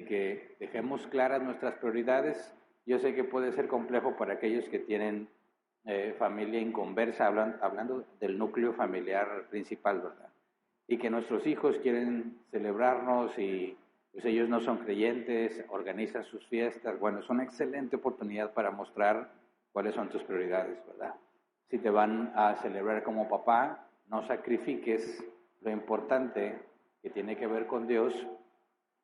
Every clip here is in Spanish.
que dejemos claras nuestras prioridades. Yo sé que puede ser complejo para aquellos que tienen familia inconversa, hablando del núcleo familiar principal, ¿verdad? Y que nuestros hijos quieren celebrarnos y pues ellos no son creyentes, organizan sus fiestas. Bueno, es una excelente oportunidad para mostrar cuáles son tus prioridades, ¿verdad? Si te van a celebrar como papá, no sacrifiques lo importante que tiene que ver con Dios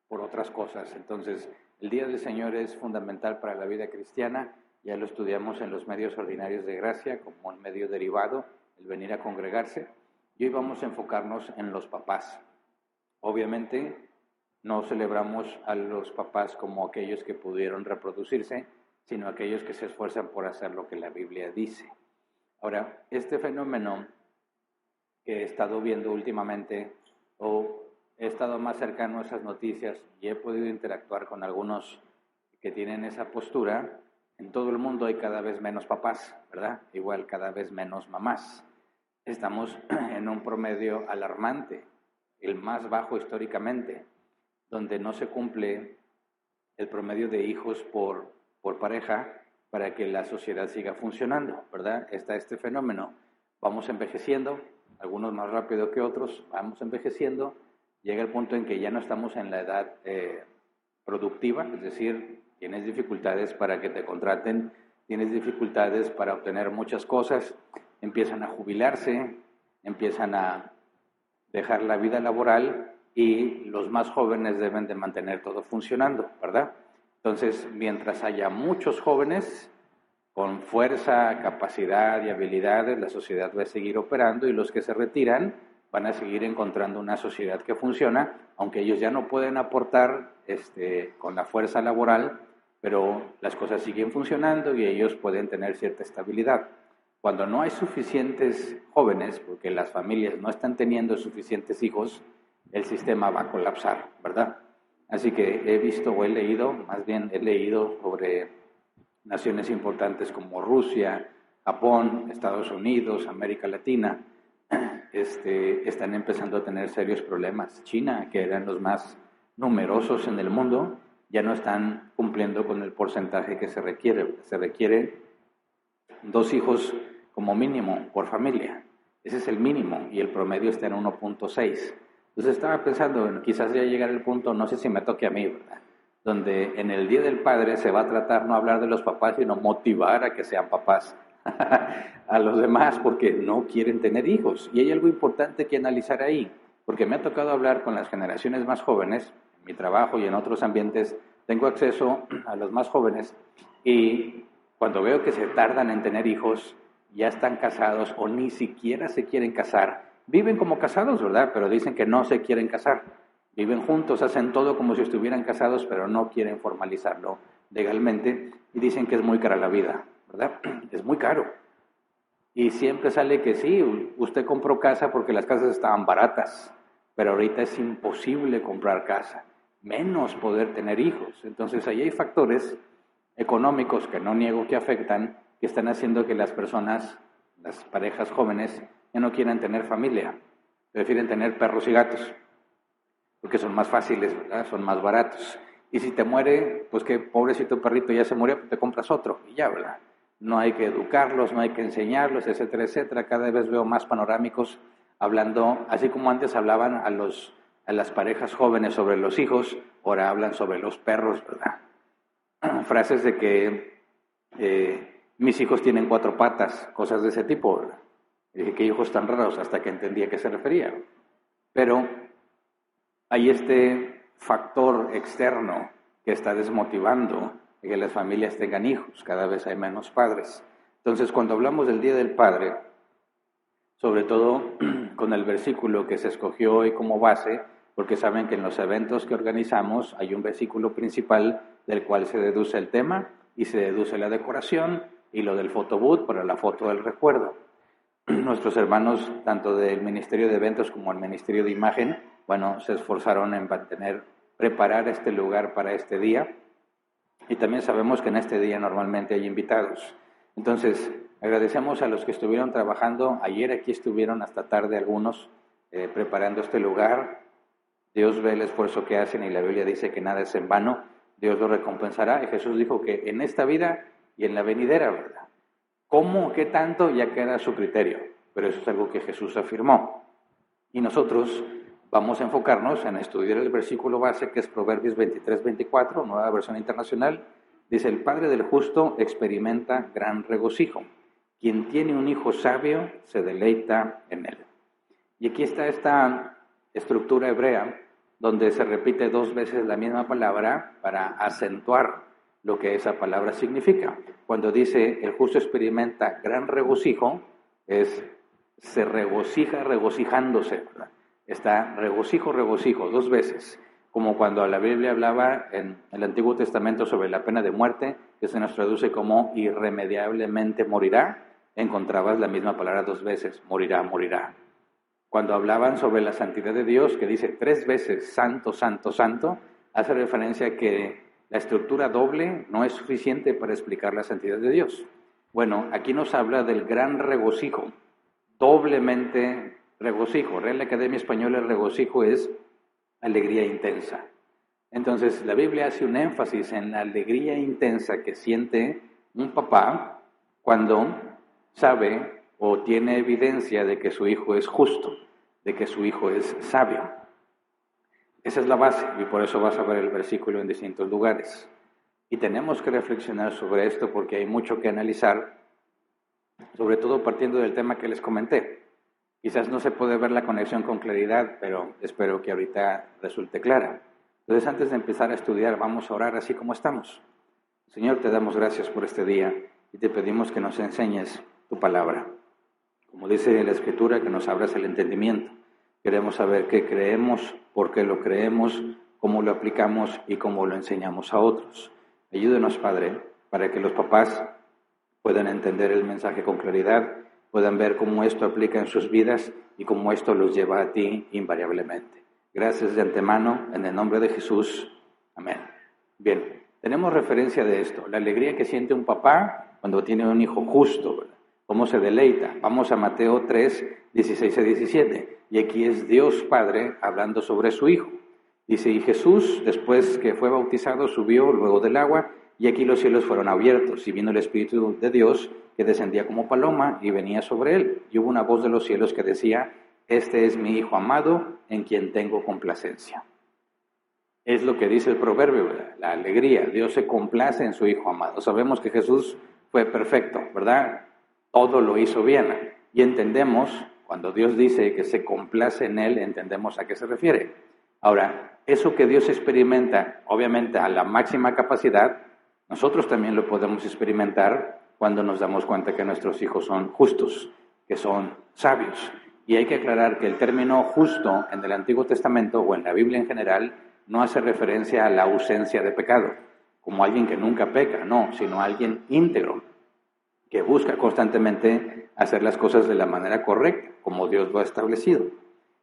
por otras cosas. Entonces, el Día del Señor es fundamental para la vida cristiana. Ya lo estudiamos en los medios ordinarios de gracia como un medio derivado, el venir a congregarse. Y hoy vamos a enfocarnos en los papás. Obviamente, no celebramos a los papás como aquellos que pudieron reproducirse, sino aquellos que se esfuerzan por hacer lo que la Biblia dice. Ahora, este fenómeno que he estado viendo últimamente, o he estado más cercano a esas noticias y he podido interactuar con algunos que tienen esa postura, en todo el mundo hay cada vez menos papás, ¿verdad? Igual cada vez menos mamás. Estamos en un promedio alarmante, el más bajo históricamente, donde no se cumple el promedio de hijos por pareja para que la sociedad siga funcionando, ¿verdad? Está este fenómeno. Vamos envejeciendo, algunos más rápido que otros, vamos envejeciendo, llega el punto en que ya no estamos en la edad productiva, es decir, tienes dificultades para que te contraten, tienes dificultades para obtener muchas cosas, empiezan a jubilarse, empiezan a dejar la vida laboral y los más jóvenes deben de mantener todo funcionando, ¿verdad? Entonces, mientras haya muchos jóvenes con fuerza, capacidad y habilidades, la sociedad va a seguir operando y los que se retiran van a seguir encontrando una sociedad que funciona, aunque ellos ya no pueden aportar con la fuerza laboral, pero las cosas siguen funcionando y ellos pueden tener cierta estabilidad. Cuando no hay suficientes jóvenes, porque las familias no están teniendo suficientes hijos, el sistema va a colapsar, ¿verdad? Así que he visto o he leído, más bien he leído sobre naciones importantes como Rusia, Japón, Estados Unidos, América Latina, están empezando a tener serios problemas. China, que eran los más numerosos en el mundo, ya no están cumpliendo con el porcentaje que se requiere. Se requieren 2 hijos como mínimo por familia. Ese es el mínimo y el promedio está en 1.6. Entonces estaba pensando en quizás ya llegar al punto, no sé si me toque a mí, ¿verdad?, donde en el Día del Padre se va a tratar no hablar de los papás, sino motivar a que sean papás a los demás porque no quieren tener hijos. Y hay algo importante que analizar ahí, porque me ha tocado hablar con las generaciones más jóvenes, en mi trabajo y en otros ambientes, tengo acceso a los más jóvenes y cuando veo que se tardan en tener hijos, ya están casados o ni siquiera se quieren casar. Viven como casados, ¿verdad? Pero dicen que no se quieren casar. Viven juntos, hacen todo como si estuvieran casados, pero no quieren formalizarlo legalmente y dicen que es muy cara la vida, ¿verdad? Es muy caro. Y siempre sale que sí, usted compró casa porque las casas estaban baratas, pero ahorita es imposible comprar casa, menos poder tener hijos. Entonces ahí hay factores económicos que no niego que afectan, que están haciendo que las personas, las parejas jóvenes, ya no quieran tener familia, prefieren tener perros y gatos, porque son más fáciles, ¿verdad? Son más baratos. Y si te muere, pues que pobrecito perrito ya se murió, pues te compras otro y ya, ¿verdad? No hay que educarlos, no hay que enseñarlos, etcétera, etcétera. Cada vez veo más panorámicos hablando, así como antes hablaban a las parejas jóvenes sobre los hijos, ahora hablan sobre los perros, ¿verdad? Frases de que mis hijos tienen 4 patas, cosas de ese tipo, ¿verdad? Y dije, qué hijos tan raros, hasta que entendí a qué se refería. Pero hay este factor externo que está desmotivando que las familias tengan hijos, cada vez hay menos padres. Entonces, cuando hablamos del Día del Padre, sobre todo con el versículo que se escogió hoy como base, porque saben que en los eventos que organizamos hay un versículo principal del cual se deduce el tema y se deduce la decoración y lo del photobooth para la foto del recuerdo. Nuestros hermanos, tanto del Ministerio de Eventos como el Ministerio de Imagen, bueno, se esforzaron en preparar este lugar para este día. Y también sabemos que en este día normalmente hay invitados. Entonces, agradecemos a los que estuvieron trabajando. Ayer aquí estuvieron hasta tarde algunos preparando este lugar. Dios ve el esfuerzo que hacen y la Biblia dice que nada es en vano, Dios lo recompensará. Y Jesús dijo que en esta vida y en la venidera, ¿verdad? ¿Cómo? ¿Qué tanto? Ya queda a su criterio, pero eso es algo que Jesús afirmó. Y nosotros vamos a enfocarnos en estudiar el versículo base, que es Proverbios 23-24, Nueva Versión Internacional. Dice, el padre del justo experimenta gran regocijo. Quien tiene un hijo sabio se deleita en él. Y aquí está esta estructura hebrea, donde se repite 2 veces la misma palabra para acentuar lo que esa palabra significa. Cuando dice, el justo experimenta gran regocijo, se regocija regocijándose, ¿verdad? Está regocijo, 2 veces. Como cuando la Biblia hablaba en el Antiguo Testamento sobre la pena de muerte, que se nos traduce como irremediablemente morirá, encontrabas la misma palabra 2 veces, morirá, morirá. Cuando hablaban sobre la santidad de Dios, que dice 3 veces santo, santo, santo, hace referencia a que la estructura doble no es suficiente para explicar la santidad de Dios. Bueno, aquí nos habla del gran regocijo, doblemente regocijo. Real Academia Española, el regocijo es alegría intensa. Entonces, la Biblia hace un énfasis en la alegría intensa que siente un papá cuando sabe o tiene evidencia de que su hijo es justo, de que su hijo es sabio. Esa es la base, y por eso vas a ver el versículo en distintos lugares. Y tenemos que reflexionar sobre esto porque hay mucho que analizar, sobre todo partiendo del tema que les comenté. Quizás no se puede ver la conexión con claridad, pero espero que ahorita resulte clara. Entonces, antes de empezar a estudiar, vamos a orar así como estamos. Señor, te damos gracias por este día y te pedimos que nos enseñes tu palabra. Como dice la Escritura, que nos abras el entendimiento. Queremos saber qué creemos, por qué lo creemos, cómo lo aplicamos y cómo lo enseñamos a otros. Ayúdenos, Padre, para que los papás puedan entender el mensaje con claridad, puedan ver cómo esto aplica en sus vidas y cómo esto los lleva a ti invariablemente. Gracias de antemano, en el nombre de Jesús. Amén. Bien, tenemos referencia de esto, la alegría que siente un papá cuando tiene un hijo justo, ¿verdad? ¿Cómo se deleita? Vamos a Mateo 3, 16 a 17. Y aquí es Dios Padre hablando sobre su Hijo. Dice, y Jesús, después que fue bautizado, subió luego del agua, y aquí los cielos fueron abiertos, y vino el Espíritu de Dios, que descendía como paloma, y venía sobre él. Y hubo una voz de los cielos que decía, este es mi Hijo amado, en quien tengo complacencia. Es lo que dice el proverbio, ¿verdad? La alegría. Dios se complace en su Hijo amado. Sabemos que Jesús fue perfecto, ¿verdad? Todo lo hizo bien. Y entendemos, cuando Dios dice que se complace en Él, entendemos a qué se refiere. Ahora, eso que Dios experimenta, obviamente a la máxima capacidad, nosotros también lo podemos experimentar cuando nos damos cuenta que nuestros hijos son justos, que son sabios. Y hay que aclarar que el término justo en el Antiguo Testamento o en la Biblia en general no hace referencia a la ausencia de pecado, como alguien que nunca peca, no, sino alguien íntegro, que busca constantemente hacer las cosas de la manera correcta, como Dios lo ha establecido.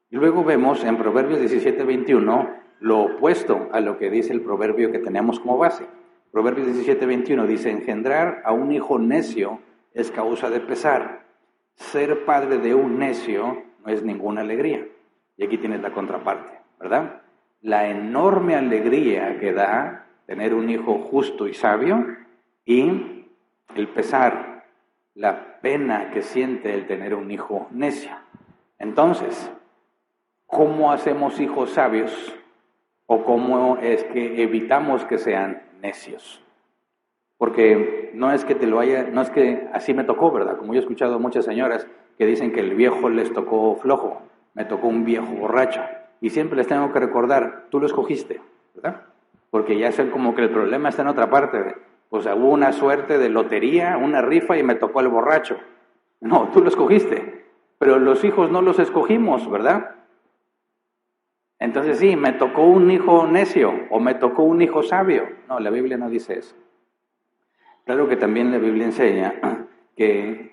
Y luego vemos en Proverbios 17:21 lo opuesto a lo que dice el proverbio que tenemos como base. Proverbios 17:21 dice, engendrar a un hijo necio es causa de pesar. Ser padre de un necio no es ninguna alegría. Y aquí tienes la contraparte, ¿verdad? La enorme alegría que da tener un hijo justo y sabio y el pesar, la pena que siente el tener un hijo necio. Entonces, ¿cómo hacemos hijos sabios? ¿O cómo es que evitamos que sean necios? Porque no es que así me tocó, ¿verdad? Como yo he escuchado a muchas señoras que dicen que el viejo les tocó flojo, me tocó un viejo borracho. Y siempre les tengo que recordar, tú lo escogiste, ¿verdad? Porque ya sé como que el problema está en otra parte. O sea, hubo una suerte de lotería, una rifa y me tocó el borracho. No, tú lo escogiste. Pero los hijos no los escogimos, ¿verdad? Entonces sí, me tocó un hijo necio o me tocó un hijo sabio. No, la Biblia no dice eso. Claro que también la Biblia enseña que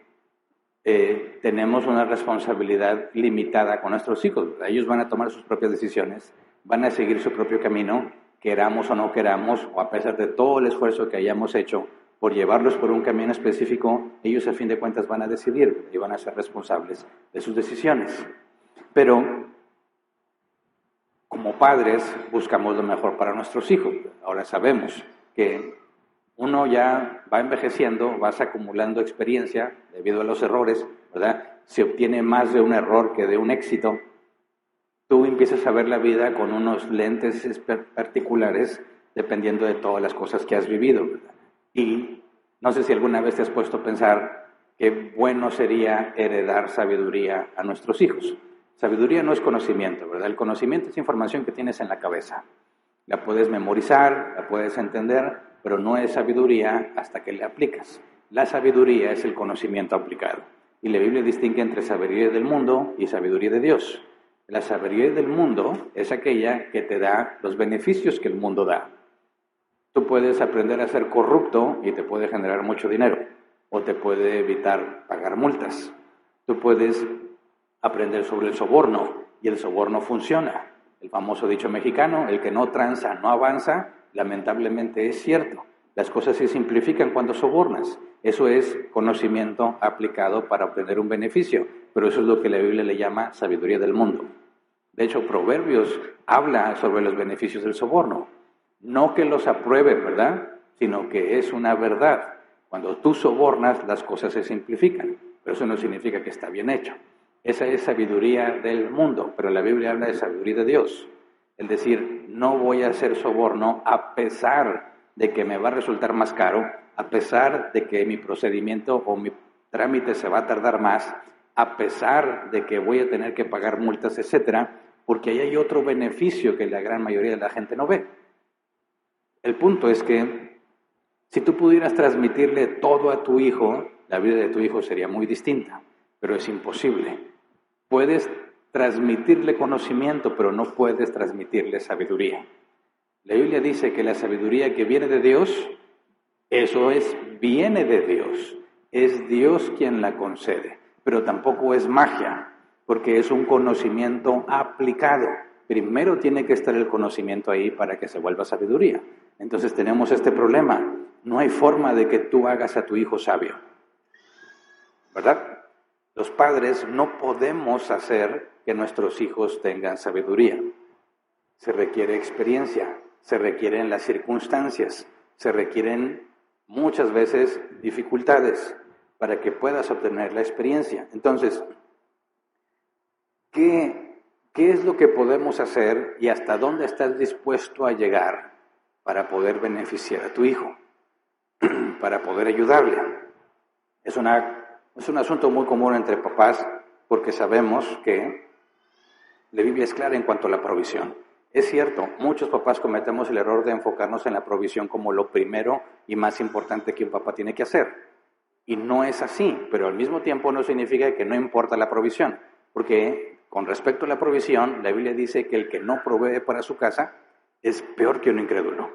tenemos una responsabilidad limitada con nuestros hijos. Ellos van a tomar sus propias decisiones, van a seguir su propio camino, queramos o no queramos, o a pesar de todo el esfuerzo que hayamos hecho por llevarlos por un camino específico, ellos a fin de cuentas van a decidir y van a ser responsables de sus decisiones. Pero como padres buscamos lo mejor para nuestros hijos. Ahora sabemos que uno ya va envejeciendo, vas acumulando experiencia debido a los errores, ¿verdad? Se obtiene más de un error que de un éxito. Tú empiezas a ver la vida con unos lentes particulares dependiendo de todas las cosas que has vivido, ¿verdad? Y no sé si alguna vez te has puesto a pensar qué bueno sería heredar sabiduría a nuestros hijos. Sabiduría no es conocimiento, ¿verdad? El conocimiento es información que tienes en la cabeza. La puedes memorizar, la puedes entender, pero no es sabiduría hasta que la aplicas. La sabiduría es el conocimiento aplicado. Y la Biblia distingue entre sabiduría del mundo y sabiduría de Dios. La sabiduría del mundo es aquella que te da los beneficios que el mundo da. Tú puedes aprender a ser corrupto y te puede generar mucho dinero, o te puede evitar pagar multas. Tú puedes aprender sobre el soborno, y el soborno funciona. El famoso dicho mexicano, el que no tranza no avanza, lamentablemente es cierto. Las cosas se simplifican cuando sobornas. Eso es conocimiento aplicado para obtener un beneficio, pero eso es lo que la Biblia le llama sabiduría del mundo. De hecho, Proverbios habla sobre los beneficios del soborno. No que los apruebe, ¿verdad? Sino que es una verdad. Cuando tú sobornas, las cosas se simplifican, pero eso no significa que está bien hecho. Esa es sabiduría del mundo, pero la Biblia habla de sabiduría de Dios. Es decir, no voy a hacer soborno a pesar de que me va a resultar más caro, a pesar de que mi procedimiento o mi trámite se va a tardar más, a pesar de que voy a tener que pagar multas, etcétera, porque ahí hay otro beneficio que la gran mayoría de la gente no ve. El punto es que si tú pudieras transmitirle todo a tu hijo, la vida de tu hijo sería muy distinta, pero es imposible. Puedes transmitirle conocimiento, pero no puedes transmitirle sabiduría. La Biblia dice que la sabiduría que viene de Dios, viene de Dios. Es Dios quien la concede, pero tampoco es magia, porque es un conocimiento aplicado. Primero tiene que estar el conocimiento ahí para que se vuelva sabiduría. Entonces tenemos este problema. No hay forma de que tú hagas a tu hijo sabio, ¿verdad? Los padres no podemos hacer que nuestros hijos tengan sabiduría. Se requiere experiencia, se requieren las circunstancias, se requieren muchas veces dificultades para que puedas obtener la experiencia. Entonces, ¿qué es lo que podemos hacer y hasta dónde estás dispuesto a llegar para poder beneficiar a tu hijo, para poder ayudarle? Es un asunto muy común entre papás porque sabemos que la Biblia es clara en cuanto a la provisión. Es cierto, muchos papás cometemos el error de enfocarnos en la provisión como lo primero y más importante que un papá tiene que hacer. Y no es así, pero al mismo tiempo no significa que no importa la provisión, porque con respecto a la provisión, la Biblia dice que el que no provee para su casa es peor que un incrédulo.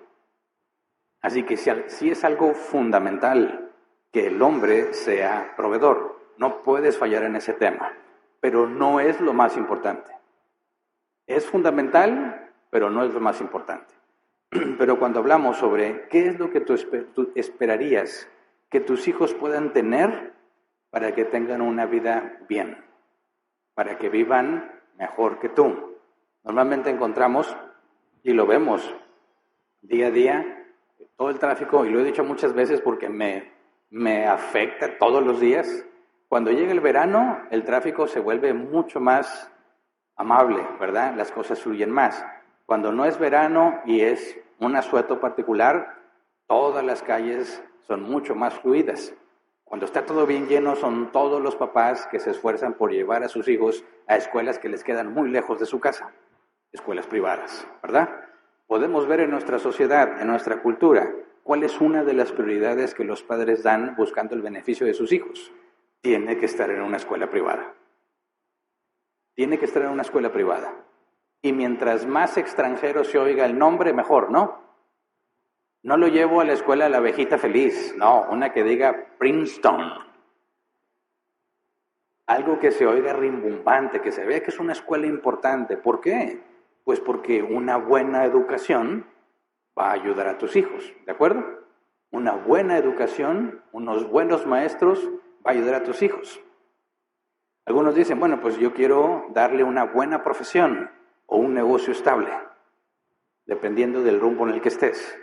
Así que sí es algo fundamental que el hombre sea proveedor. No puedes fallar en ese tema, pero no es lo más importante. Es fundamental, pero no es lo más importante. Pero cuando hablamos sobre qué es lo que tú esperarías que tus hijos puedan tener para que tengan una vida bien, para que vivan mejor que tú. Normalmente encontramos, y lo vemos día a día, todo el tráfico, y lo he dicho muchas veces porque me afecta todos los días. Cuando llega el verano, el tráfico se vuelve mucho más amable, ¿verdad? Las cosas fluyen más. Cuando no es verano y es un asueto particular, todas las calles son mucho más fluidas. Cuando está todo bien lleno, son todos los papás que se esfuerzan por llevar a sus hijos a escuelas que les quedan muy lejos de su casa, escuelas privadas, ¿verdad? Podemos ver en nuestra sociedad, en nuestra cultura, cuál es una de las prioridades que los padres dan buscando el beneficio de sus hijos. Tiene que estar en una escuela privada. Tiene que estar en una escuela privada. Y mientras más extranjero se oiga el nombre, mejor, ¿no? No lo llevo a la escuela de la abejita feliz, no, una que diga Princeton. Algo que se oiga rimbombante, que se vea que es una escuela importante. ¿Por qué? Pues porque una buena educación va a ayudar a tus hijos, ¿de acuerdo? Una buena educación, unos buenos maestros, va a ayudar a tus hijos. Algunos dicen, bueno, pues yo quiero darle una buena profesión. o un negocio estable, dependiendo del rumbo en el que estés.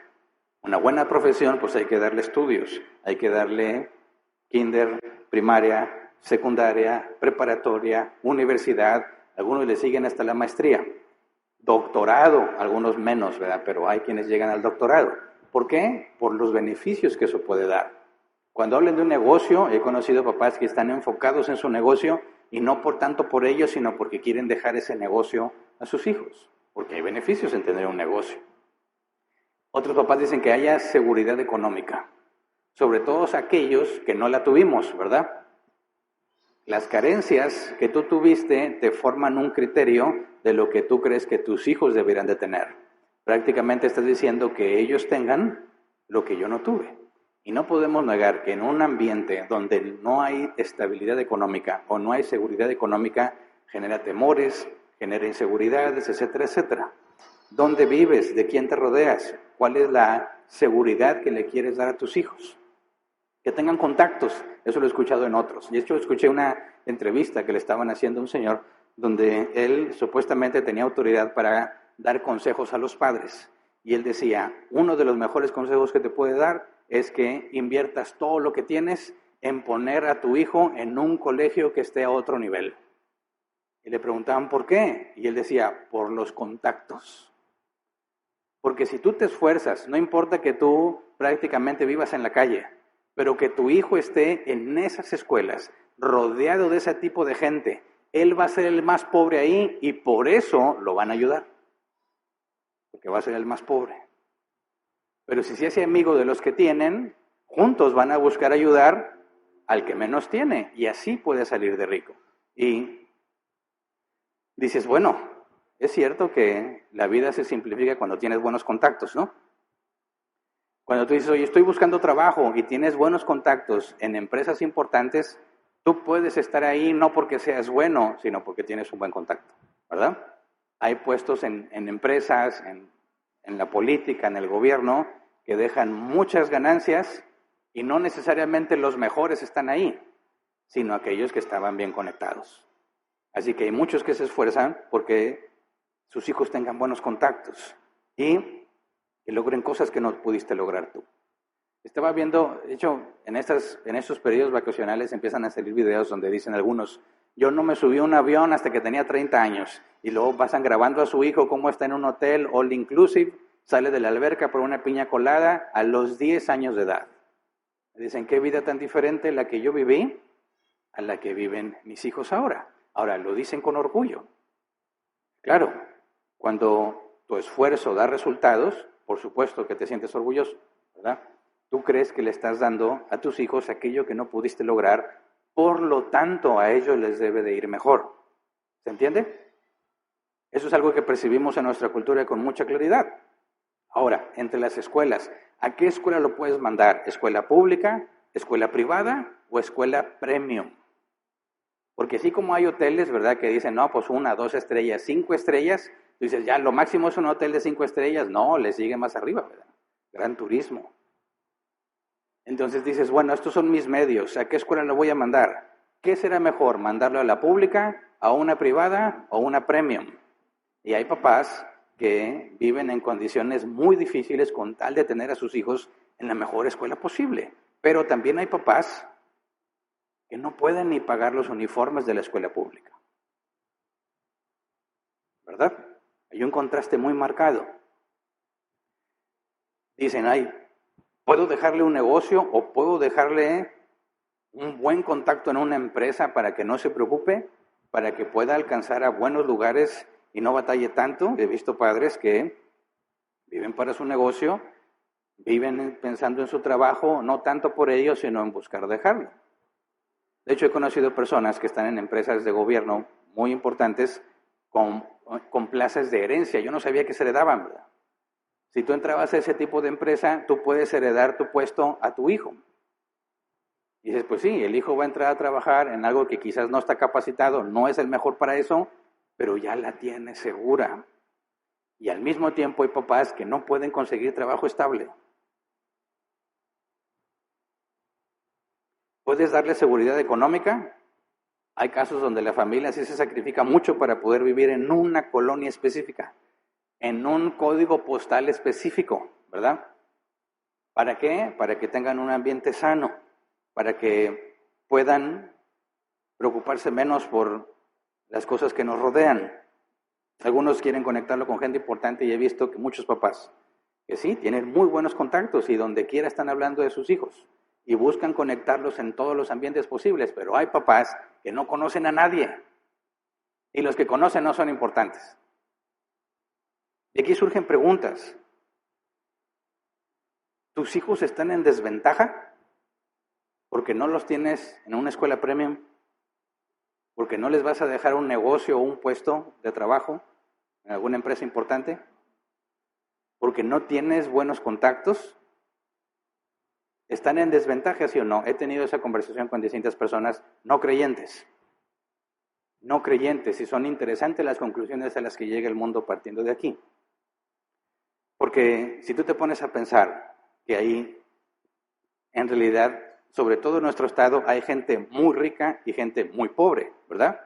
Una buena profesión, pues hay que darle estudios, hay que darle kinder, primaria, secundaria, preparatoria, universidad, algunos le siguen hasta la maestría. Doctorado, algunos menos, ¿verdad? Pero hay quienes llegan al doctorado. ¿Por qué? Por los beneficios que eso puede dar. Cuando hablan de un negocio, he conocido papás que están enfocados en su negocio y no por tanto por ellos, sino porque quieren dejar ese negocio a sus hijos, porque hay beneficios en tener un negocio. Otros papás dicen que haya seguridad económica, sobre todo aquellos que no la tuvimos, ¿verdad? Las carencias que tú tuviste te forman un criterio de lo que tú crees que tus hijos deberían de tener. Prácticamente estás diciendo que ellos tengan lo que yo no tuve. Y no podemos negar que en un ambiente donde no hay estabilidad económica o no hay seguridad económica, genera temores, genera inseguridades, etcétera, etcétera. ¿Dónde vives? ¿De quién te rodeas? ¿Cuál es la seguridad que le quieres dar a tus hijos? Que tengan contactos, eso lo he escuchado en otros. De hecho, escuché una entrevista que le estaban haciendo a un señor donde él supuestamente tenía autoridad para dar consejos a los padres. Y él decía, uno de los mejores consejos que te puede dar es que inviertas todo lo que tienes en poner a tu hijo en un colegio que esté a otro nivel. Y le preguntaban, ¿por qué? Y él decía, por los contactos. Porque si tú te esfuerzas, no importa que tú prácticamente vivas en la calle, pero que tu hijo esté en esas escuelas, rodeado de ese tipo de gente, él va a ser el más pobre ahí y por eso lo van a ayudar. Porque va a ser el más pobre. Pero si se hace amigo de los que tienen, juntos van a buscar ayudar al que menos tiene y así puede salir de rico. Y dices, bueno, es cierto que la vida se simplifica cuando tienes buenos contactos, ¿no? Cuando tú dices, oye, estoy buscando trabajo y tienes buenos contactos en empresas importantes, tú puedes estar ahí no porque seas bueno, sino porque tienes un buen contacto, ¿verdad? Hay puestos en empresas, en la política, en el gobierno, que dejan muchas ganancias y no necesariamente los mejores están ahí, sino aquellos que estaban bien conectados. Así que hay muchos que se esfuerzan porque sus hijos tengan buenos contactos y que logren cosas que no pudiste lograr tú. Estaba viendo, de hecho, en estos periodos vacacionales empiezan a salir videos donde dicen algunos, yo no me subí a un avión hasta que tenía 30 años, y luego pasan grabando a su hijo cómo está en un hotel all inclusive, sale de la alberca por una piña colada a los 10 años de edad. Dicen, qué vida tan diferente la que yo viví a la que viven mis hijos ahora. Ahora, lo dicen con orgullo. Claro, cuando tu esfuerzo da resultados, por supuesto que te sientes orgulloso, ¿verdad? Tú crees que le estás dando a tus hijos aquello que no pudiste lograr, por lo tanto a ellos les debe de ir mejor. ¿Se entiende? Eso es algo que percibimos en nuestra cultura con mucha claridad. Ahora, entre las escuelas, ¿a qué escuela lo puedes mandar? ¿Escuela pública, escuela privada o escuela premium? Porque así como hay hoteles, ¿verdad?, que dicen, no, pues 1, 2 estrellas, 5 estrellas, tú dices, ya, lo máximo es un hotel de 5 estrellas. No, le sigue más arriba, ¿verdad? Gran Turismo. Entonces dices, bueno, estos son mis medios, ¿a qué escuela lo voy a mandar? ¿Qué será mejor, mandarlo a la pública, a una privada o una premium? Y hay papás que viven en condiciones muy difíciles con tal de tener a sus hijos en la mejor escuela posible. Pero también hay papás que no pueden ni pagar los uniformes de la escuela pública. ¿Verdad? Hay un contraste muy marcado. Dicen, ay, ¿puedo dejarle un negocio o puedo dejarle un buen contacto en una empresa para que no se preocupe, para que pueda alcanzar a buenos lugares y no batalle tanto? He visto padres que viven para su negocio, viven pensando en su trabajo, no tanto por ello, sino en buscar dejarlo. De hecho, he conocido personas que están en empresas de gobierno muy importantes con plazas de herencia. Yo no sabía que se heredaban, ¿verdad? Si tú entrabas a ese tipo de empresa, tú puedes heredar tu puesto a tu hijo. Y dices, pues sí, el hijo va a entrar a trabajar en algo que quizás no está capacitado, no es el mejor para eso, pero ya la tiene segura. Y al mismo tiempo hay papás que no pueden conseguir trabajo estable. ¿Puedes darle seguridad económica Hay casos donde la familia sí se sacrifica mucho para poder vivir en una colonia específica, en un código postal específico, ¿verdad? ¿Para qué? Para que tengan un ambiente sano, para que puedan preocuparse menos por las cosas que nos rodean. Algunos quieren conectarlo con gente importante y he visto que muchos papás que sí, tienen muy buenos contactos y donde quiera están hablando de sus hijos y buscan conectarlos en todos los ambientes posibles, pero hay papás que no conocen a nadie y los que conocen no son importantes. Y aquí surgen preguntas. ¿Tus hijos están en desventaja porque no los tienes en una escuela premium? ¿Porque no les vas a dejar un negocio o un puesto de trabajo en alguna empresa importante? ¿Porque no tienes buenos contactos? ¿Están en desventaja, sí o no? He tenido esa conversación con distintas personas no creyentes. No creyentes, y son interesantes las conclusiones a las que llega el mundo partiendo de aquí. Porque si tú te pones a pensar que ahí, en realidad, sobre todo en nuestro estado, hay gente muy rica y gente muy pobre, ¿verdad?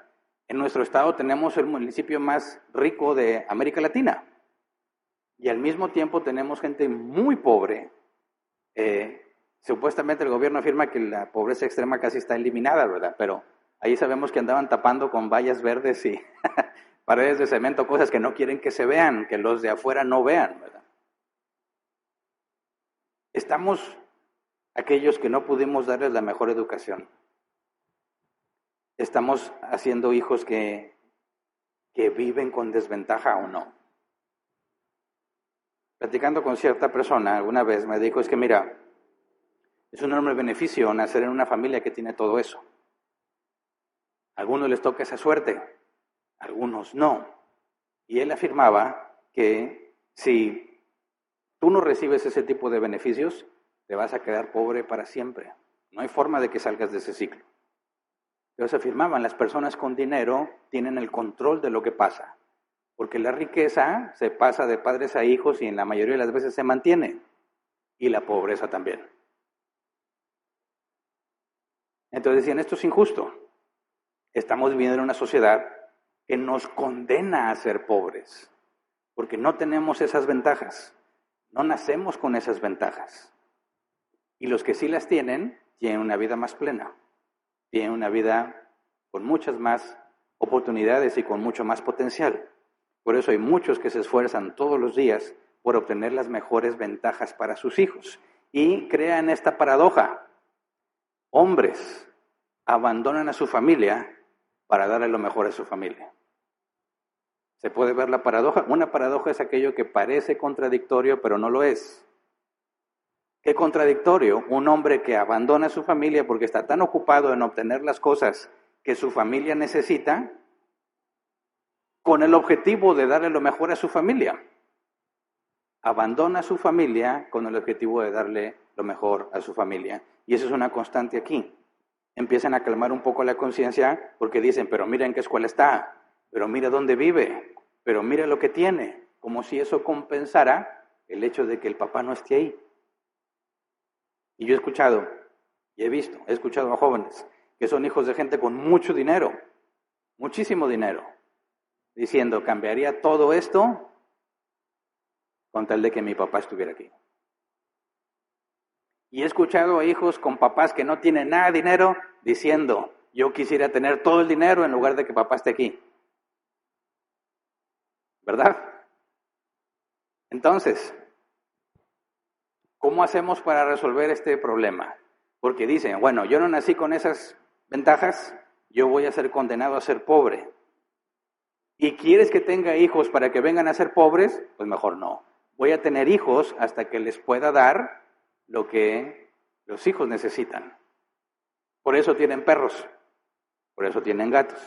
En nuestro estado tenemos el municipio más rico de América Latina. Y al mismo tiempo tenemos gente muy pobre. Supuestamente el gobierno afirma que la pobreza extrema casi está eliminada, ¿verdad? Pero ahí sabemos que andaban tapando con vallas verdes y paredes de cemento, cosas que no quieren que se vean, que los de afuera no vean, ¿verdad? Estamos aquellos que no pudimos darles la mejor educación. Estamos haciendo hijos que viven con desventaja o no. Platicando con cierta persona alguna vez me dijo, es que mira, es un enorme beneficio nacer en una familia que tiene todo eso. A algunos les toca esa suerte, a algunos no. Y él afirmaba que si tú no recibes ese tipo de beneficios, te vas a quedar pobre para siempre. No hay forma de que salgas de ese ciclo. Ellos afirmaban, las personas con dinero tienen el control de lo que pasa, porque la riqueza se pasa de padres a hijos y en la mayoría de las veces se mantiene, y la pobreza también. Entonces decían, esto es injusto. Estamos viviendo en una sociedad que nos condena a ser pobres, porque no tenemos esas ventajas, no nacemos con esas ventajas. Y los que sí las tienen una vida más plena, tienen una vida con muchas más oportunidades y con mucho más potencial. Por eso hay muchos que se esfuerzan todos los días por obtener las mejores ventajas para sus hijos. Y crean esta paradoja. Hombres abandonan a su familia para darle lo mejor a su familia. ¿Se puede ver la paradoja? Una paradoja es aquello que parece contradictorio, pero no lo es. ¿Qué contradictorio? Un hombre que abandona a su familia porque está tan ocupado en obtener las cosas que su familia necesita, con el objetivo de darle lo mejor a su familia. Abandona a su familia con el objetivo de darle lo mejor a su familia. Y eso es una constante aquí. Empiezan a calmar un poco la conciencia porque dicen, pero mira en qué escuela está, pero mira dónde vive, pero mira lo que tiene, como si eso compensara el hecho de que el papá no esté ahí. Y yo he escuchado, y he escuchado a jóvenes que son hijos de gente con mucho dinero, muchísimo dinero, diciendo, cambiaría todo esto con tal de que mi papá estuviera aquí. Y he escuchado a hijos con papás que no tienen nada de dinero diciendo, yo quisiera tener todo el dinero en lugar de que papá esté aquí. ¿Verdad? Entonces, ¿cómo hacemos para resolver este problema? Porque dicen, bueno, yo no nací con esas ventajas, yo voy a ser condenado a ser pobre. ¿Y quieres que tenga hijos para que vengan a ser pobres? Pues mejor no. Voy a tener hijos hasta que les pueda dar lo que los hijos necesitan. Por eso tienen perros, por eso tienen gatos.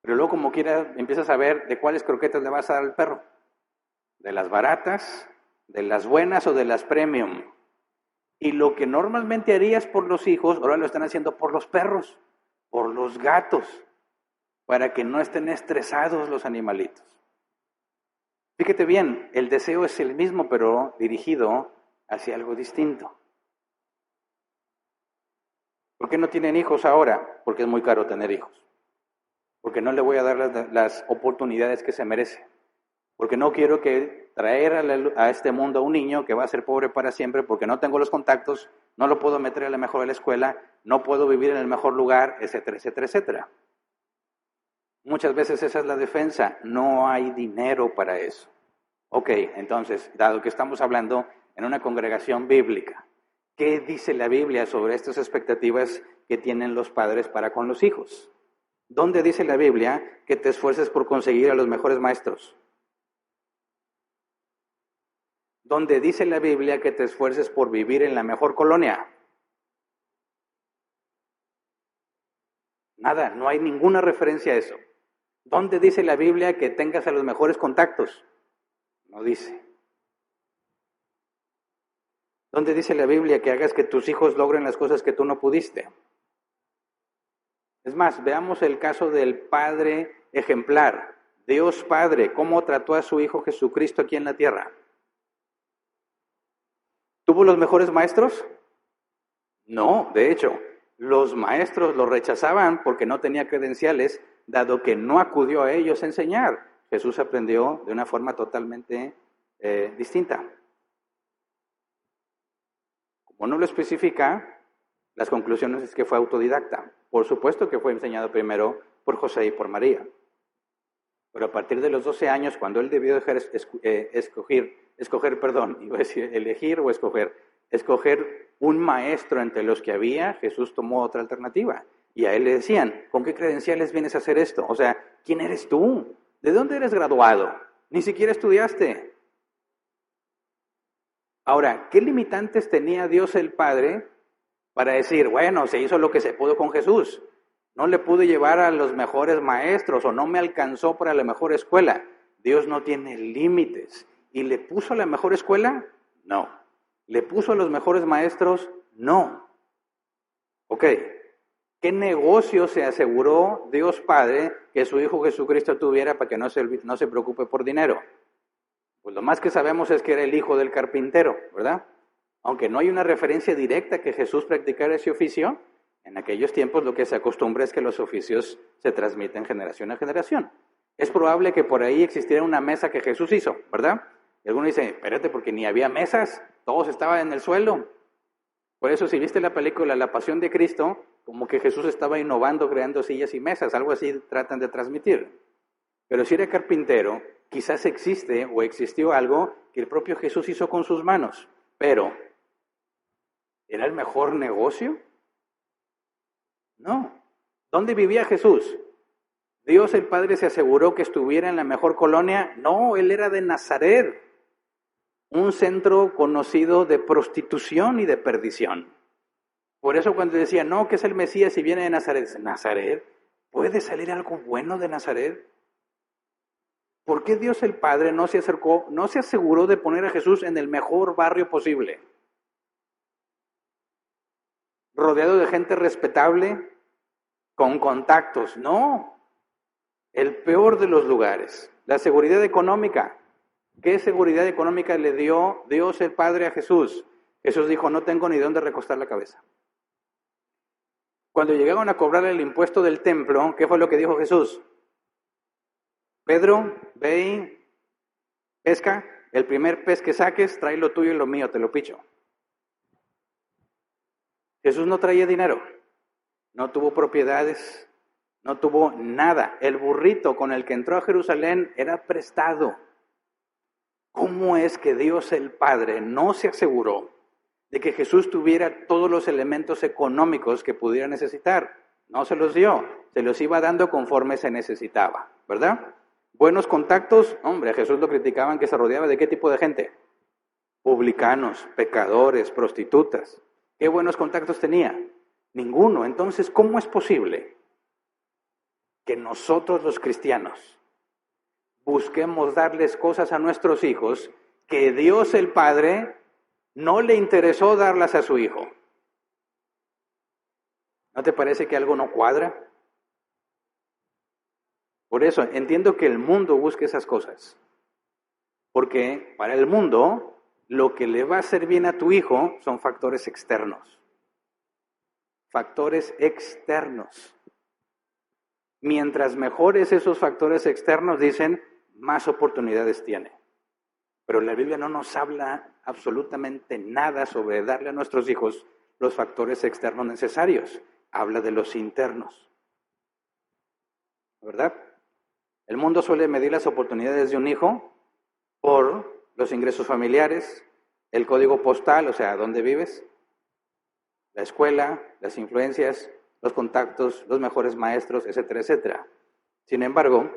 Pero luego como quiera empiezas a ver de cuáles croquetas le vas a dar al perro. De las baratas, de las buenas o de las premium. Y lo que normalmente harías por los hijos, ahora lo están haciendo por los perros, por los gatos, para que no estén estresados los animalitos. Fíjate bien, el deseo es el mismo, pero dirigido hacia algo distinto. ¿Por qué no tienen hijos ahora? Porque es muy caro tener hijos. porque no le voy a dar las oportunidades que se merece, porque no quiero que traer a este mundo a un niño que va a ser pobre para siempre, porque no tengo los contactos, no lo puedo meter a la mejor de la escuela, no puedo vivir en el mejor lugar, etcétera, etcétera, etcétera. Muchas veces esa es la defensa, no hay dinero para eso. Ok, entonces, dado que estamos hablando en una congregación bíblica, ¿qué dice la Biblia sobre estas expectativas que tienen los padres para con los hijos? ¿Dónde dice la Biblia que te esfuerces por conseguir a los mejores maestros? ¿Dónde dice la Biblia que te esfuerces por vivir en la mejor colonia? Nada, no hay ninguna referencia a eso. ¿Dónde dice la Biblia que tengas a los mejores contactos? No dice. ¿Dónde dice la Biblia que hagas que tus hijos logren las cosas que tú no pudiste? Es más, veamos el caso del Padre ejemplar, Dios Padre, cómo trató a su Hijo Jesucristo aquí en la tierra. ¿Tuvo los mejores maestros? No, de hecho, los maestros lo rechazaban porque no tenía credenciales, dado que no acudió a ellos a enseñar. Jesús aprendió de una forma totalmente distinta. Como no lo especifica, las conclusiones es que fue autodidacta. Por supuesto que fue enseñado primero por José y por María. Pero a partir de los 12 años, cuando él debió escoger un maestro entre los que había, Jesús tomó otra alternativa. Y a él le decían, ¿con qué credenciales vienes a hacer esto? O sea, ¿quién eres tú? ¿De dónde eres graduado? Ni siquiera estudiaste. Ahora, ¿qué limitantes tenía Dios el Padre para decir, bueno, se hizo lo que se pudo con Jesús? No le pude llevar a los mejores maestros o no me alcanzó para la mejor escuela. Dios no tiene límites. ¿Y le puso a la mejor escuela? No. ¿Le puso a los mejores maestros? No. Ok. ¿Qué negocio se aseguró Dios Padre que su Hijo Jesucristo tuviera para que no se preocupe por dinero? Pues lo más que sabemos es que era el hijo del carpintero, ¿verdad? Aunque no hay una referencia directa que Jesús practicara ese oficio, en aquellos tiempos lo que se acostumbra es que los oficios se transmiten generación a generación. Es probable que por ahí existiera una mesa que Jesús hizo, ¿verdad? Y alguno dice, espérate, porque ni había mesas, todos estaban en el suelo. Por eso, si viste la película La Pasión de Cristo, como que Jesús estaba innovando, creando sillas y mesas, algo así tratan de transmitir. Pero si era carpintero, quizás existe o existió algo que el propio Jesús hizo con sus manos. Pero, ¿era el mejor negocio? No. ¿Dónde vivía Jesús? ¿Dios el Padre se aseguró que estuviera en la mejor colonia? No, él era de Nazaret, un centro conocido de prostitución y de perdición. Por eso cuando decía, no, que es el Mesías y viene de Nazaret, ¿Nazaret? ¿Puede salir algo bueno de Nazaret? ¿Por qué Dios el Padre no se aseguró de poner a Jesús en el mejor barrio posible? Rodeado de gente respetable, con contactos. No, el peor de los lugares. La seguridad económica. ¿Qué seguridad económica le dio Dios el Padre a Jesús? Jesús dijo, no tengo ni dónde recostar la cabeza. Cuando llegaron a cobrar el impuesto del templo, ¿qué fue lo que dijo Jesús? Pedro, ve y pesca, el primer pez que saques, trae lo tuyo y lo mío, te lo picho. Jesús no traía dinero, no tuvo propiedades, no tuvo nada. El burrito con el que entró a Jerusalén era prestado. ¿Cómo es que Dios el Padre no se aseguró de que Jesús tuviera todos los elementos económicos que pudiera necesitar? No se los dio, se los iba dando conforme se necesitaba, ¿verdad? Buenos contactos, hombre, a Jesús lo criticaban que se rodeaba de qué tipo de gente. Publicanos, pecadores, prostitutas. ¿Qué buenos contactos tenía? Ninguno. Entonces, ¿cómo es posible que nosotros los cristianos busquemos darles cosas a nuestros hijos que Dios el Padre no le interesó darlas a su hijo? ¿No te parece que algo no cuadra? Por eso entiendo que el mundo busque esas cosas. Porque para el mundo, lo que le va a hacer bien a tu hijo son factores externos. Factores externos. Mientras mejores esos factores externos, dicen, más oportunidades tiene. Pero la Biblia no nos habla absolutamente nada sobre darle a nuestros hijos los factores externos necesarios. Habla de los internos. ¿Verdad? El mundo suele medir las oportunidades de un hijo por los ingresos familiares, el código postal, o sea, dónde vives, la escuela, las influencias, los contactos, los mejores maestros, etcétera, etcétera. Sin embargo,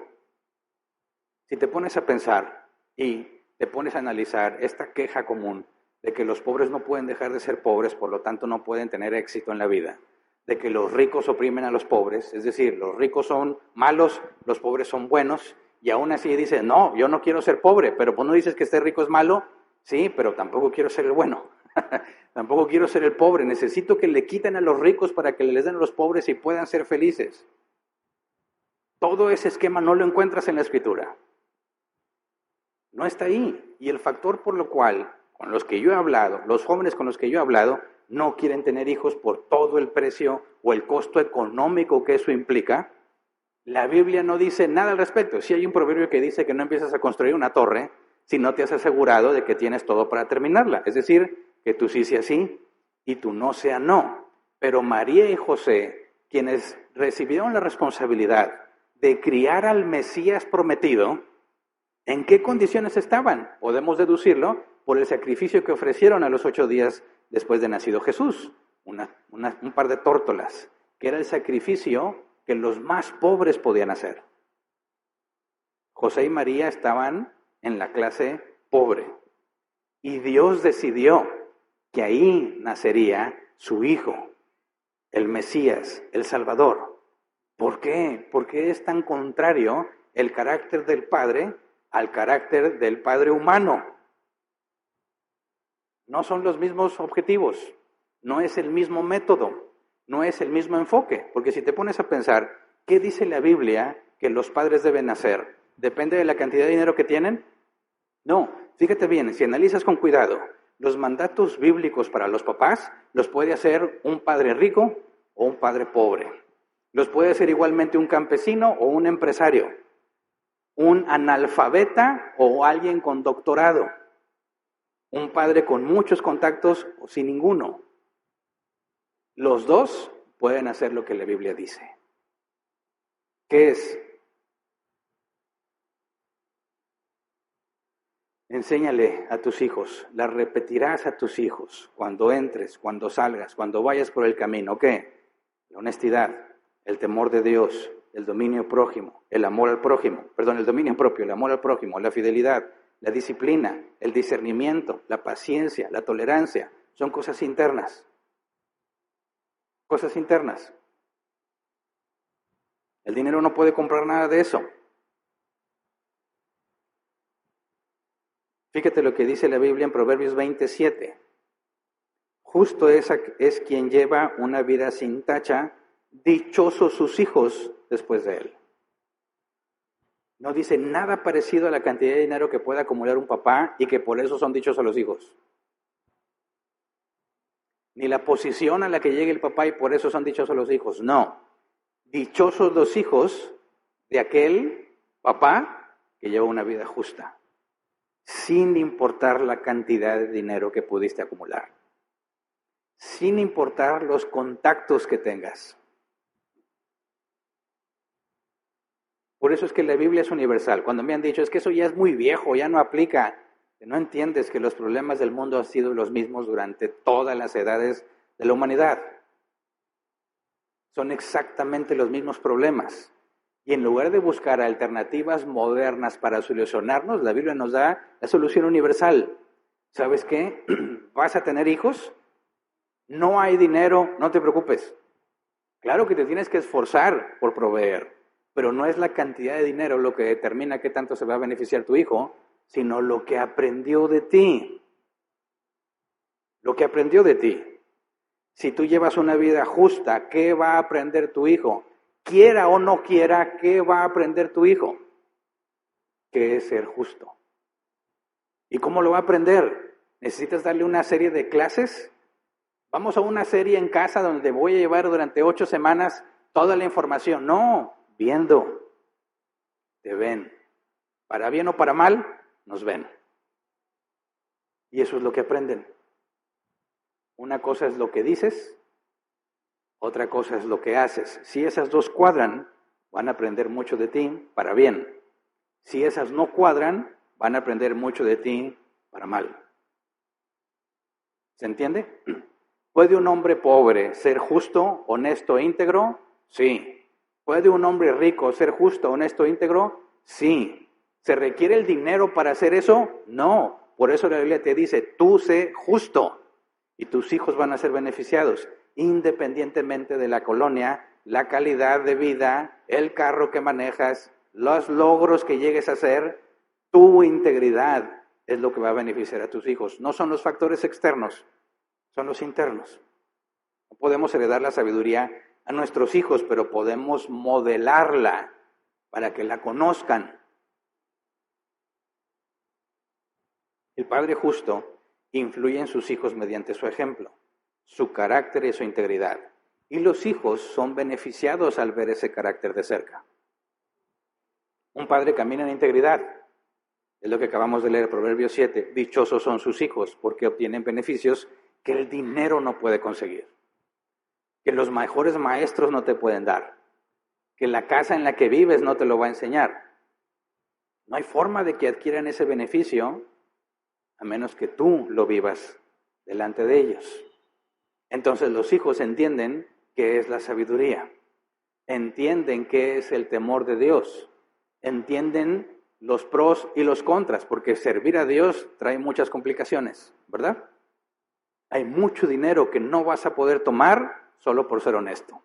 si te pones a pensar y te pones a analizar esta queja común de que los pobres no pueden dejar de ser pobres, por lo tanto no pueden tener éxito en la vida, de que los ricos oprimen a los pobres, es decir, los ricos son malos, los pobres son buenos, y aún así dice, no, yo no quiero ser pobre, pero pues no dices que este rico es malo, sí, pero tampoco quiero ser el bueno, tampoco quiero ser el pobre, necesito que le quiten a los ricos para que les den a los pobres y puedan ser felices. Todo ese esquema no lo encuentras en la Escritura. No está ahí. Y el factor por lo cual, con los que yo he hablado, los jóvenes con los que yo he hablado, no quieren tener hijos por todo el precio o el costo económico que eso implica, la Biblia no dice nada al respecto. Sí hay un proverbio que dice que no empiezas a construir una torre si no te has asegurado de que tienes todo para terminarla. Es decir, que tú sí sea sí y tú no sea no. Pero María y José, quienes recibieron la responsabilidad de criar al Mesías prometido, ¿en qué condiciones estaban? Podemos deducirlo por el sacrificio que ofrecieron a los 8 días después de nacido Jesús. Un par de tórtolas, que era el sacrificio que los más pobres podían hacer. José y María estaban en la clase pobre. Y Dios decidió que ahí nacería su Hijo, el Mesías, el Salvador. ¿Por qué? Porque es tan contrario el carácter del Padre al carácter del Padre humano. No son los mismos objetivos, no es el mismo método, no es el mismo enfoque. Porque si te pones a pensar, ¿qué dice la Biblia que los padres deben hacer? ¿Depende de la cantidad de dinero que tienen? No, fíjate bien, si analizas con cuidado, los mandatos bíblicos para los papás los puede hacer un padre rico o un padre pobre. Los puede hacer igualmente un campesino o un empresario, un analfabeta o alguien con doctorado, un padre con muchos contactos o sin ninguno. Los dos pueden hacer lo que la Biblia dice. ¿Qué es? Enséñale a tus hijos, la repetirás a tus hijos cuando entres, cuando salgas, cuando vayas por el camino. ¿Qué? La honestidad, el temor de Dios, el dominio prójimo, el amor al prójimo, el dominio propio, el amor al prójimo, la fidelidad, la disciplina, el discernimiento, la paciencia, la tolerancia, son cosas internas. Cosas internas. El dinero no puede comprar nada de eso. Fíjate lo que dice la Biblia en Proverbios 27. Justo es quien lleva una vida sin tacha, dichosos sus hijos después de él. No dice nada parecido a la cantidad de dinero que puede acumular un papá y que por eso son dichosos los hijos. Ni la posición a la que llegue el papá y por eso son dichosos los hijos. No. Dichosos los hijos de aquel papá que lleva una vida justa, sin importar la cantidad de dinero que pudiste acumular, sin importar los contactos que tengas. Por eso es que la Biblia es universal. Cuando me han dicho, es que eso ya es muy viejo, ya no aplica, no entiendes que los problemas del mundo han sido los mismos durante todas las edades de la humanidad. Son exactamente los mismos problemas. Y en lugar de buscar alternativas modernas para solucionarnos, la Biblia nos da la solución universal. ¿Sabes qué? ¿Vas a tener hijos? No hay dinero, no te preocupes. Claro que te tienes que esforzar por proveer, pero no es la cantidad de dinero lo que determina qué tanto se va a beneficiar tu hijo, sino lo que aprendió de ti. Lo que aprendió de ti. Si tú llevas una vida justa, ¿qué va a aprender tu hijo? Quiera o no quiera, ¿qué va a aprender tu hijo? ¿Qué es ser justo? ¿Y cómo lo va a aprender? ¿Necesitas darle una serie de clases? Vamos a una serie en casa donde voy a llevar durante 8 semanas toda la información. No, viendo, te ven. Para bien o para mal, nos ven. Y eso es lo que aprenden. Una cosa es lo que dices, otra cosa es lo que haces. Si esas dos cuadran, van a aprender mucho de ti para bien. Si esas no cuadran, van a aprender mucho de ti para mal. ¿Se entiende? ¿Puede un hombre pobre ser justo, honesto e íntegro? Sí. ¿Puede un hombre rico ser justo, honesto e íntegro? Sí. ¿Se requiere el dinero para hacer eso? No. Por eso la Biblia te dice, tú sé justo y tus hijos van a ser beneficiados, independientemente de la colonia, la calidad de vida, el carro que manejas, los logros que llegues a hacer, tu integridad es lo que va a beneficiar a tus hijos. No son los factores externos, son los internos. No podemos heredar la sabiduría a nuestros hijos, pero podemos modelarla para que la conozcan. El padre justo influye en sus hijos mediante su ejemplo, su carácter y su integridad. Y los hijos son beneficiados al ver ese carácter de cerca. Un padre camina en integridad. Es lo que acabamos de leer, Proverbios 7. Dichosos son sus hijos porque obtienen beneficios que el dinero no puede conseguir. Que los mejores maestros no te pueden dar. Que la casa en la que vives no te lo va a enseñar. No hay forma de que adquieran ese beneficio a menos que tú lo vivas delante de ellos. Entonces los hijos entienden qué es la sabiduría, entienden qué es el temor de Dios, entienden los pros y los contras, porque servir a Dios trae muchas complicaciones, ¿verdad? Hay mucho dinero que no vas a poder tomar solo por ser honesto.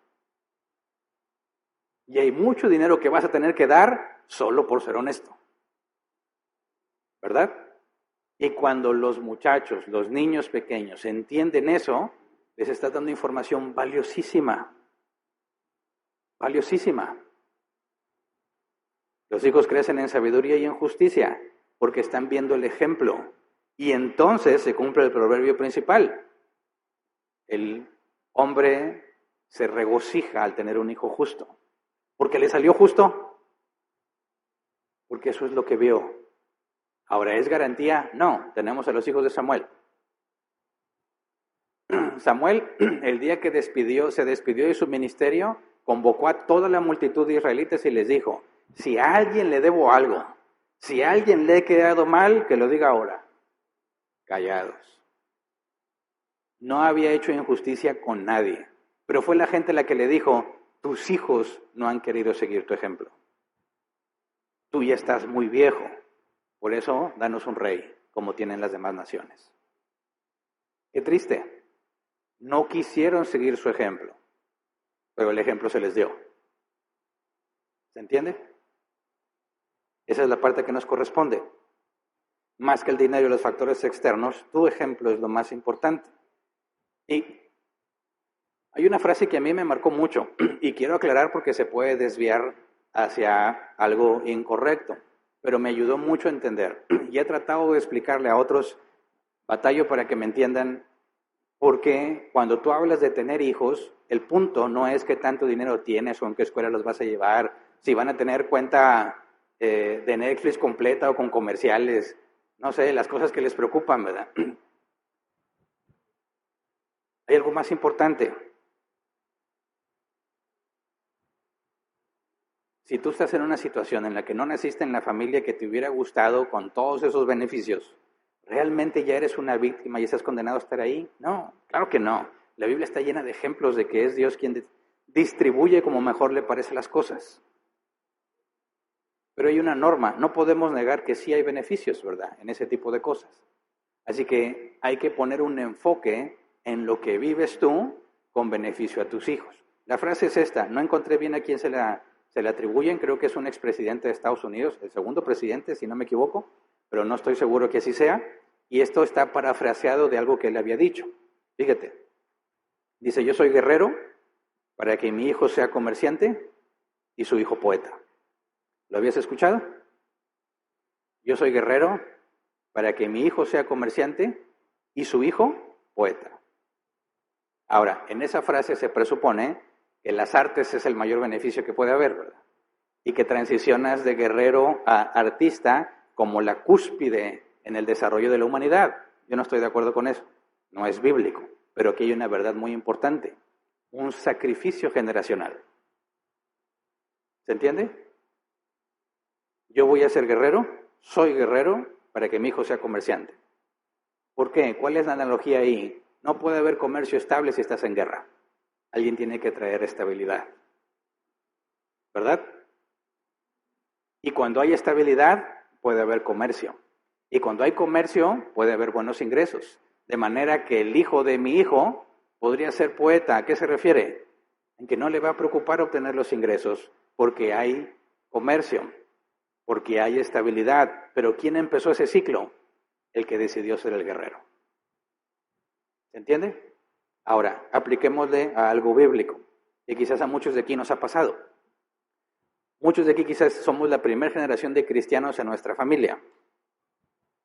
Y hay mucho dinero que vas a tener que dar solo por ser honesto, ¿verdad? Y cuando los muchachos, los niños pequeños entienden eso, les está dando información valiosísima. Valiosísima. Los hijos crecen en sabiduría y en justicia porque están viendo el ejemplo. Y entonces se cumple el proverbio principal. El hombre se regocija al tener un hijo justo. ¿Por qué le salió justo? Porque eso es lo que vio. Ahora, ¿es garantía? No, tenemos a los hijos de Samuel. Samuel, el día que se despidió de su ministerio, convocó a toda la multitud de israelitas y les dijo, si a alguien le debo algo, si a alguien le he quedado mal, que lo diga ahora. Callados. No había hecho injusticia con nadie, pero fue la gente la que le dijo, tus hijos no han querido seguir tu ejemplo. Tú ya estás muy viejo. Por eso, danos un rey, como tienen las demás naciones. Qué triste. No quisieron seguir su ejemplo, pero el ejemplo se les dio. ¿Se entiende? Esa es la parte que nos corresponde. Más que el dinero y los factores externos, tu ejemplo es lo más importante. Y hay una frase que a mí me marcó mucho, y quiero aclarar porque se puede desviar hacia algo incorrecto. Pero me ayudó mucho a entender. Y he tratado de explicarle a otros, batallo para que me entiendan, porque cuando tú hablas de tener hijos, el punto no es qué tanto dinero tienes o en qué escuela los vas a llevar, si van a tener cuenta de Netflix completa o con comerciales, no sé, las cosas que les preocupan, ¿verdad? Hay algo más importante. Si tú estás en una situación en la que no naciste en la familia que te hubiera gustado con todos esos beneficios, ¿realmente ya eres una víctima y estás condenado a estar ahí? No, claro que no. La Biblia está llena de ejemplos de que es Dios quien distribuye como mejor le parece las cosas. Pero hay una norma, no podemos negar que sí hay beneficios, ¿verdad?, en ese tipo de cosas. Así que hay que poner un enfoque en lo que vives tú con beneficio a tus hijos. La frase es esta, no encontré bien a quién se le atribuyen, creo que es un expresidente de Estados Unidos, el segundo presidente, si no me equivoco, pero no estoy seguro que así sea, y esto está parafraseado de algo que él había dicho. Fíjate, dice, yo soy guerrero para que mi hijo sea comerciante y su hijo poeta. ¿Lo habías escuchado? Yo soy guerrero para que mi hijo sea comerciante y su hijo poeta. Ahora, en esa frase se presupone que las artes es el mayor beneficio que puede haber, ¿verdad? y que transicionas de guerrero a artista como la cúspide en el desarrollo de la humanidad. Yo no estoy de acuerdo con eso, no es bíblico, pero aquí hay una verdad muy importante, un sacrificio generacional. ¿Se entiende? Yo voy a ser guerrero, soy guerrero para que mi hijo sea comerciante. ¿Por qué? ¿Cuál es la analogía ahí? No puede haber comercio estable si estás en guerra. Alguien tiene que traer estabilidad. ¿Verdad? Y cuando hay estabilidad, puede haber comercio. Y cuando hay comercio, puede haber buenos ingresos. De manera que el hijo de mi hijo podría ser poeta. ¿A qué se refiere? En que no le va a preocupar obtener los ingresos porque hay comercio, porque hay estabilidad. Pero ¿quién empezó ese ciclo? El que decidió ser el guerrero. ¿Se entiende? Ahora, apliquémosle a algo bíblico. Y quizás a muchos de aquí nos ha pasado. Muchos de aquí quizás somos la primera generación de cristianos en nuestra familia.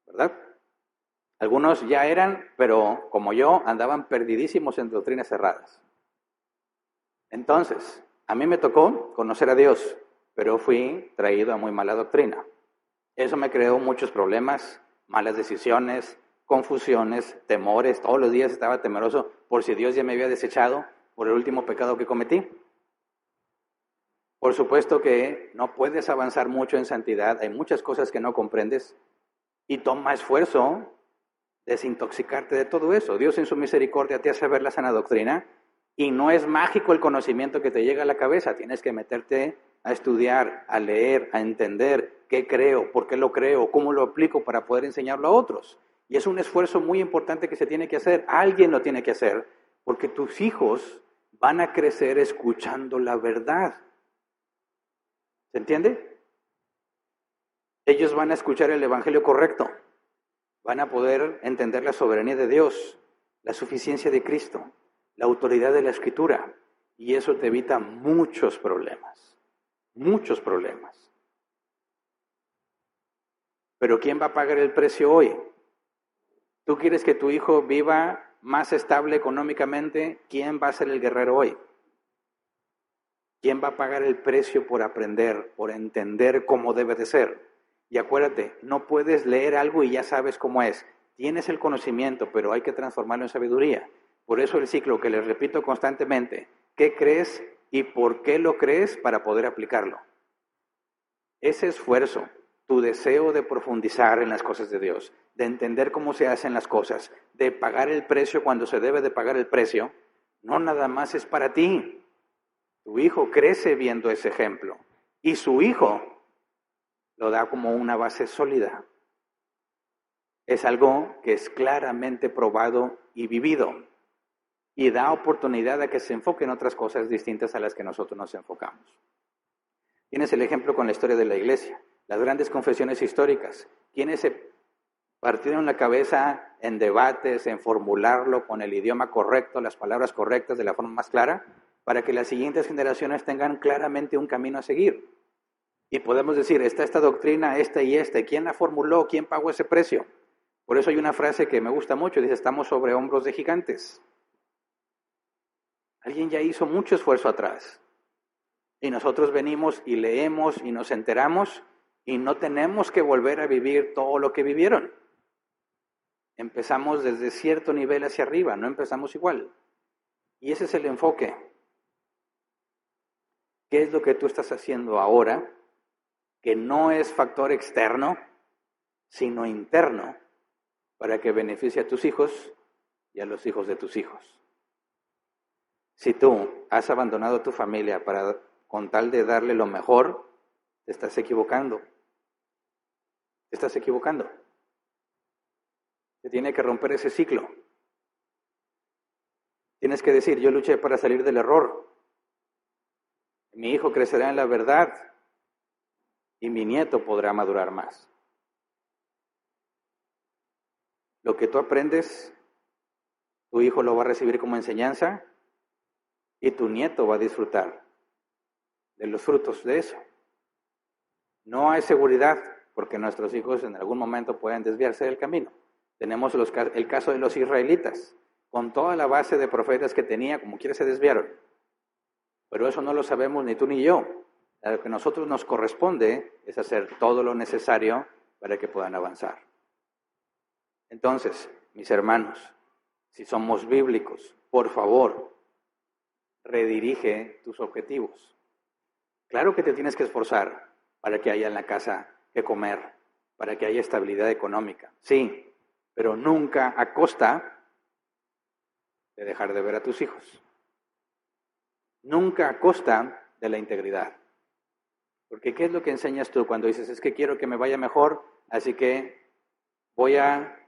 ¿Verdad? Algunos ya eran, pero como yo, andaban perdidísimos en doctrinas cerradas. Entonces, a mí me tocó conocer a Dios, pero fui traído a muy mala doctrina. Eso me creó muchos problemas, malas decisiones, confusiones, temores. Todos los días estaba temeroso por si Dios ya me había desechado por el último pecado que cometí. Por supuesto que no puedes avanzar mucho en santidad, hay muchas cosas que no comprendes y toma esfuerzo desintoxicarte de todo eso. Dios en su misericordia te hace ver la sana doctrina y no es mágico el conocimiento que te llega a la cabeza, tienes que meterte a estudiar, a leer, a entender qué creo, por qué lo creo, cómo lo aplico para poder enseñarlo a otros. Y es un esfuerzo muy importante que se tiene que hacer, alguien lo tiene que hacer, porque tus hijos van a crecer escuchando la verdad. ¿Se entiende? Ellos van a escuchar el evangelio correcto, van a poder entender la soberanía de Dios, la suficiencia de Cristo, la autoridad de la Escritura, y eso te evita muchos problemas, muchos problemas. Pero ¿quién va a pagar el precio hoy? ¿Tú quieres que tu hijo viva más estable económicamente? ¿Quién va a ser el guerrero hoy? ¿Quién va a pagar el precio por aprender, por entender cómo debe de ser? Y acuérdate, no puedes leer algo y ya sabes cómo es. Tienes el conocimiento, pero hay que transformarlo en sabiduría. Por eso el ciclo que les repito constantemente, ¿qué crees y por qué lo crees para poder aplicarlo? Ese esfuerzo, tu deseo de profundizar en las cosas de Dios, de entender cómo se hacen las cosas, de pagar el precio cuando se debe de pagar el precio, no nada más es para ti. Tu hijo crece viendo ese ejemplo y su hijo lo da como una base sólida. Es algo que es claramente probado y vivido y da oportunidad a que se enfoque en otras cosas distintas a las que nosotros nos enfocamos. Tienes el ejemplo con la historia de la iglesia, las grandes confesiones históricas. ¿Quiénes se partieron la cabeza en debates, en formularlo con el idioma correcto, las palabras correctas de la forma más clara, para que las siguientes generaciones tengan claramente un camino a seguir? Y podemos decir, está esta doctrina, esta y esta, ¿quién la formuló? ¿Quién pagó ese precio? Por eso hay una frase que me gusta mucho, dice, estamos sobre hombros de gigantes. Alguien ya hizo mucho esfuerzo atrás. Y nosotros venimos y leemos y nos enteramos y no tenemos que volver a vivir todo lo que vivieron. Empezamos desde cierto nivel hacia arriba, no empezamos igual. Y ese es el enfoque. ¿Qué es lo que tú estás haciendo ahora? Que no es factor externo, sino interno, para que beneficie a tus hijos y a los hijos de tus hijos. Si tú has abandonado a tu familia con tal de darle lo mejor, te estás equivocando. Te estás equivocando. Se tiene que romper ese ciclo. Tienes que decir, yo luché para salir del error. Mi hijo crecerá en la verdad y mi nieto podrá madurar más. Lo que tú aprendes, tu hijo lo va a recibir como enseñanza y tu nieto va a disfrutar de los frutos de eso. No hay seguridad porque nuestros hijos en algún momento pueden desviarse del camino. Tenemos el caso de los israelitas, con toda la base de profetas que tenía, como quiera se desviaron. Pero eso no lo sabemos ni tú ni yo. Lo que a nosotros nos corresponde es hacer todo lo necesario para que puedan avanzar. Entonces, mis hermanos, si somos bíblicos, por favor, redirige tus objetivos. Claro que te tienes que esforzar para que haya en la casa que comer, para que haya estabilidad económica, sí, pero nunca a costa de dejar de ver a tus hijos. Nunca a costa de la integridad. Porque ¿qué es lo que enseñas tú cuando dices, es que quiero que me vaya mejor, así que voy a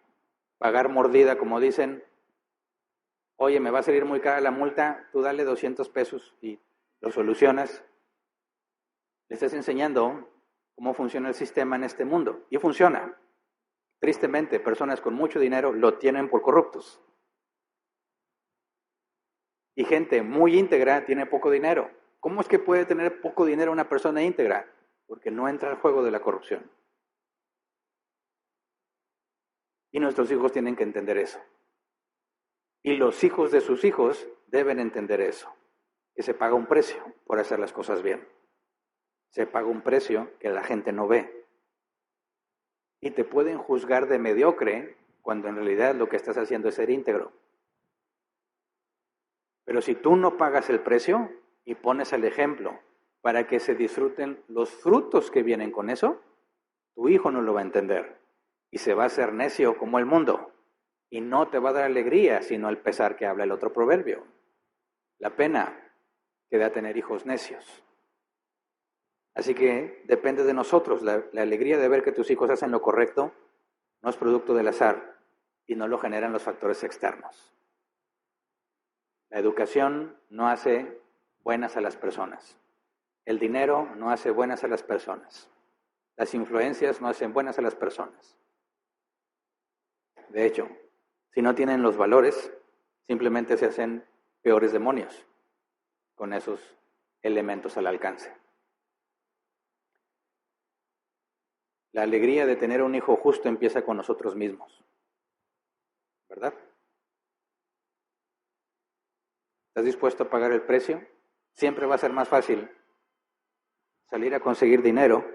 pagar mordida, como dicen, oye, me va a salir muy cara la multa, tú dale 200 pesos y lo solucionas? Le estás enseñando cómo funciona el sistema en este mundo. Y funciona. Tristemente, personas con mucho dinero lo tienen por corruptos. Y gente muy íntegra tiene poco dinero. ¿Cómo es que puede tener poco dinero una persona íntegra? Porque no entra al juego de la corrupción. Y nuestros hijos tienen que entender eso. Y los hijos de sus hijos deben entender eso. Que se paga un precio por hacer las cosas bien. Se paga un precio que la gente no ve. Y te pueden juzgar de mediocre cuando en realidad lo que estás haciendo es ser íntegro. Pero si tú no pagas el precio y pones el ejemplo para que se disfruten los frutos que vienen con eso, tu hijo no lo va a entender y se va a hacer necio como el mundo y no te va a dar alegría, sino el pesar que habla el otro proverbio. La pena que da tener hijos necios. Así que depende de nosotros. La alegría de ver que tus hijos hacen lo correcto no es producto del azar y no lo generan los factores externos. La educación no hace buenas a las personas. El dinero no hace buenas a las personas. Las influencias no hacen buenas a las personas. De hecho, si no tienen los valores, simplemente se hacen peores demonios con esos elementos al alcance. La alegría de tener un hijo justo empieza con nosotros mismos, ¿verdad? ¿Estás dispuesto a pagar el precio? Siempre va a ser más fácil salir a conseguir dinero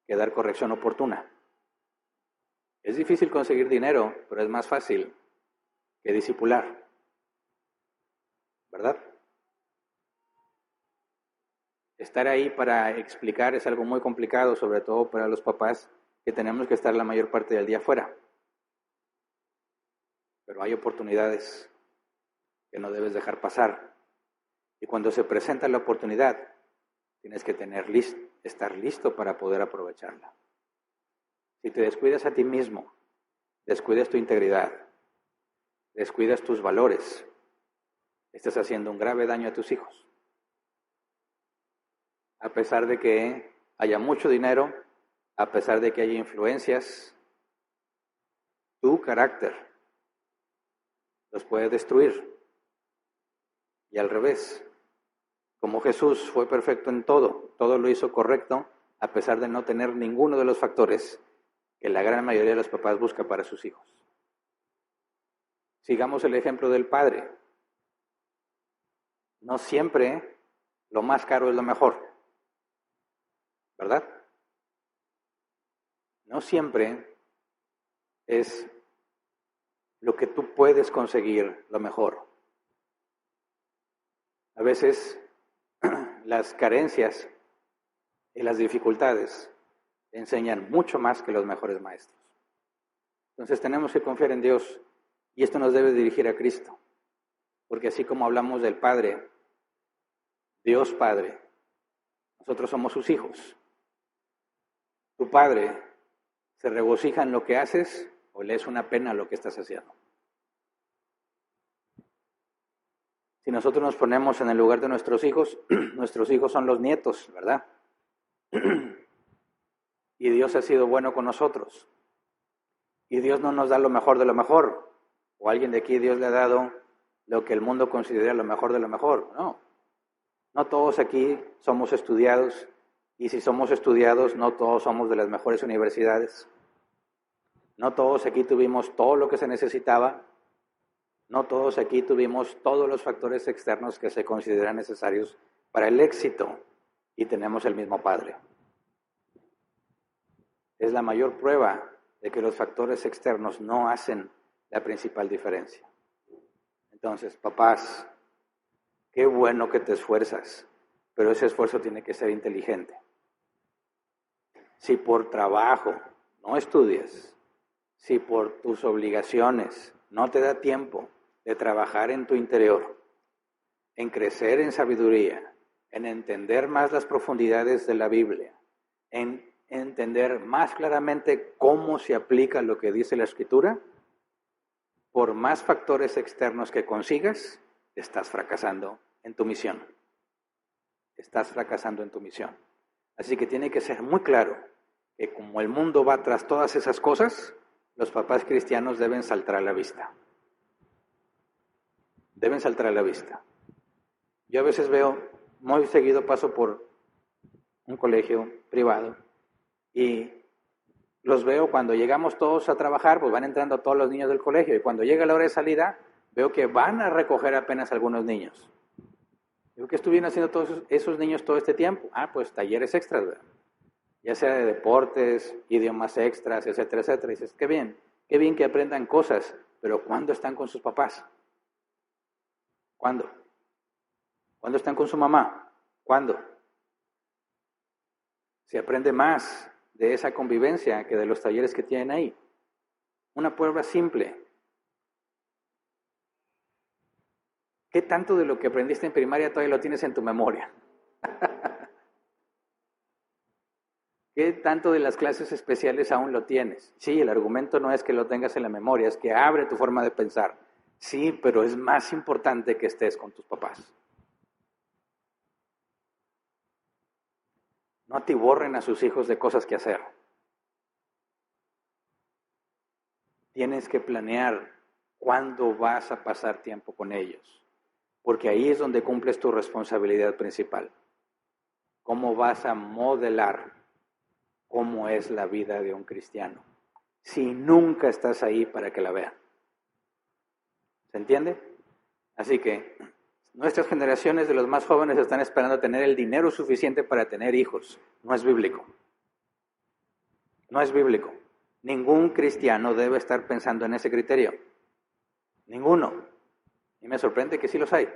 que dar corrección oportuna. Es difícil conseguir dinero, pero es más fácil que discipular, ¿verdad? Estar ahí para explicar es algo muy complicado, sobre todo para los papás que tenemos que estar la mayor parte del día afuera. Pero hay oportunidades que no debes dejar pasar. Y cuando se presenta la oportunidad, tienes que estar listo para poder aprovecharla. Si te descuidas a ti mismo, descuidas tu integridad, descuidas tus valores, estás haciendo un grave daño a tus hijos. A pesar de que haya mucho dinero, a pesar de que haya influencias, tu carácter los puede destruir. Y al revés, como Jesús fue perfecto en todo, todo lo hizo correcto, a pesar de no tener ninguno de los factores que la gran mayoría de los papás busca para sus hijos. Sigamos el ejemplo del padre. No siempre lo más caro es lo mejor, ¿verdad? No siempre es lo que tú puedes conseguir lo mejor. A veces las carencias y las dificultades enseñan mucho más que los mejores maestros. Entonces tenemos que confiar en Dios y esto nos debe dirigir a Cristo. Porque así como hablamos del Padre, Dios Padre, nosotros somos sus hijos. Tu Padre se regocija en lo que haces o le es una pena lo que estás haciendo. Si nosotros nos ponemos en el lugar de nuestros hijos son los nietos, ¿verdad? Y Dios ha sido bueno con nosotros. Y Dios no nos da lo mejor de lo mejor. O alguien de aquí Dios le ha dado lo que el mundo considera lo mejor de lo mejor. No. No todos aquí somos estudiados. Y si somos estudiados, no todos somos de las mejores universidades. No todos aquí tuvimos todo lo que se necesitaba. No todos aquí tuvimos todos los factores externos que se consideran necesarios para el éxito. y tenemos el mismo padre. Es la mayor prueba de que los factores externos no hacen la principal diferencia. Entonces, papás, qué bueno que te esfuerzas, pero ese esfuerzo tiene que ser inteligente. Si por trabajo no estudias, si por tus obligaciones no te da tiempo de trabajar en tu interior, en crecer en sabiduría, en entender más las profundidades de la Biblia, en entender más claramente cómo se aplica lo que dice la Escritura, por más factores externos que consigas, estás fracasando en tu misión. Estás fracasando en tu misión. Así que tiene que ser muy claro que como el mundo va tras todas esas cosas, los papás cristianos deben saltar a la vista. Deben saltar a la vista. Yo a veces veo, muy seguido paso por un colegio privado y los veo cuando llegamos todos a trabajar, pues van entrando todos los niños del colegio y cuando llega la hora de salida, veo que van a recoger apenas algunos niños. Digo, ¿qué estuvieron haciendo todos esos niños todo este tiempo? Pues talleres extras, ¿verdad? Ya sea de deportes, idiomas extras, etcétera, etcétera. Y dices, qué bien que aprendan cosas, pero ¿cuándo están con sus papás? ¿Cuándo? ¿Cuándo están con su mamá? ¿Cuándo? Se aprende más de esa convivencia que de los talleres que tienen ahí. Una prueba simple. ¿Qué tanto de lo que aprendiste en primaria todavía lo tienes en tu memoria? ¿Qué tanto de las clases especiales aún lo tienes? Sí, el argumento no es que lo tengas en la memoria, es que abre tu forma de pensar. Sí, pero es más importante que estés con tus papás. No atiborren a sus hijos de cosas que hacer. Tienes que planear cuándo vas a pasar tiempo con ellos, porque ahí es donde cumples tu responsabilidad principal. ¿Cómo vas a modelar cómo es la vida de un cristiano si nunca estás ahí para que la vean? ¿Se entiende? Así que nuestras generaciones de los más jóvenes están esperando tener el dinero suficiente para tener hijos. No es bíblico. No es bíblico. Ningún cristiano debe estar pensando en ese criterio. Ninguno. Y me sorprende que sí los hay.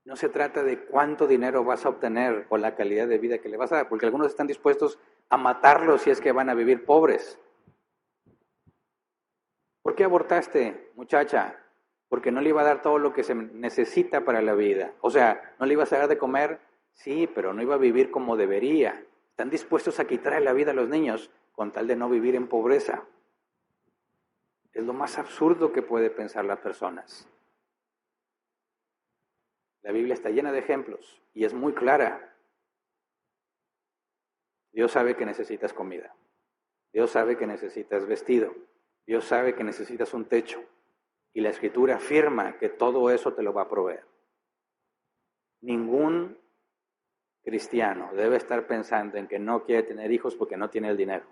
No se trata de cuánto dinero vas a obtener o la calidad de vida que le vas a dar, porque algunos están dispuestos a matarlos si es que van a vivir pobres. ¿Por qué abortaste, muchacha? Porque no le iba a dar todo lo que se necesita para la vida. O sea, no le ibas a dar de comer, sí, pero no iba a vivir como debería. Están dispuestos a quitarle la vida a los niños con tal de no vivir en pobreza. Es lo más absurdo que puede pensar las personas. La Biblia está llena de ejemplos y es muy clara. Dios sabe que necesitas comida. Dios sabe que necesitas vestido. Dios sabe que necesitas un techo. Y la Escritura afirma que todo eso te lo va a proveer. Ningún cristiano debe estar pensando en que no quiere tener hijos porque no tiene el dinero.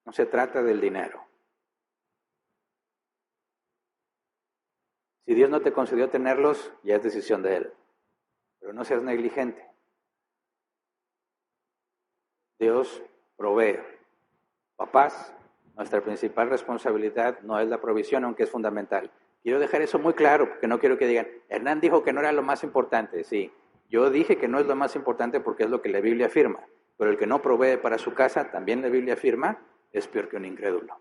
No se trata del dinero. Si Dios no te concedió tenerlos, ya es decisión de Él. Pero no seas negligente. Dios provee. Papás, nuestra principal responsabilidad no es la provisión, aunque es fundamental. Quiero dejar eso muy claro, porque no quiero que digan, Hernán dijo que no era lo más importante. Sí, yo dije que no es lo más importante porque es lo que la Biblia afirma. Pero el que no provee para su casa, también la Biblia afirma, es peor que un incrédulo.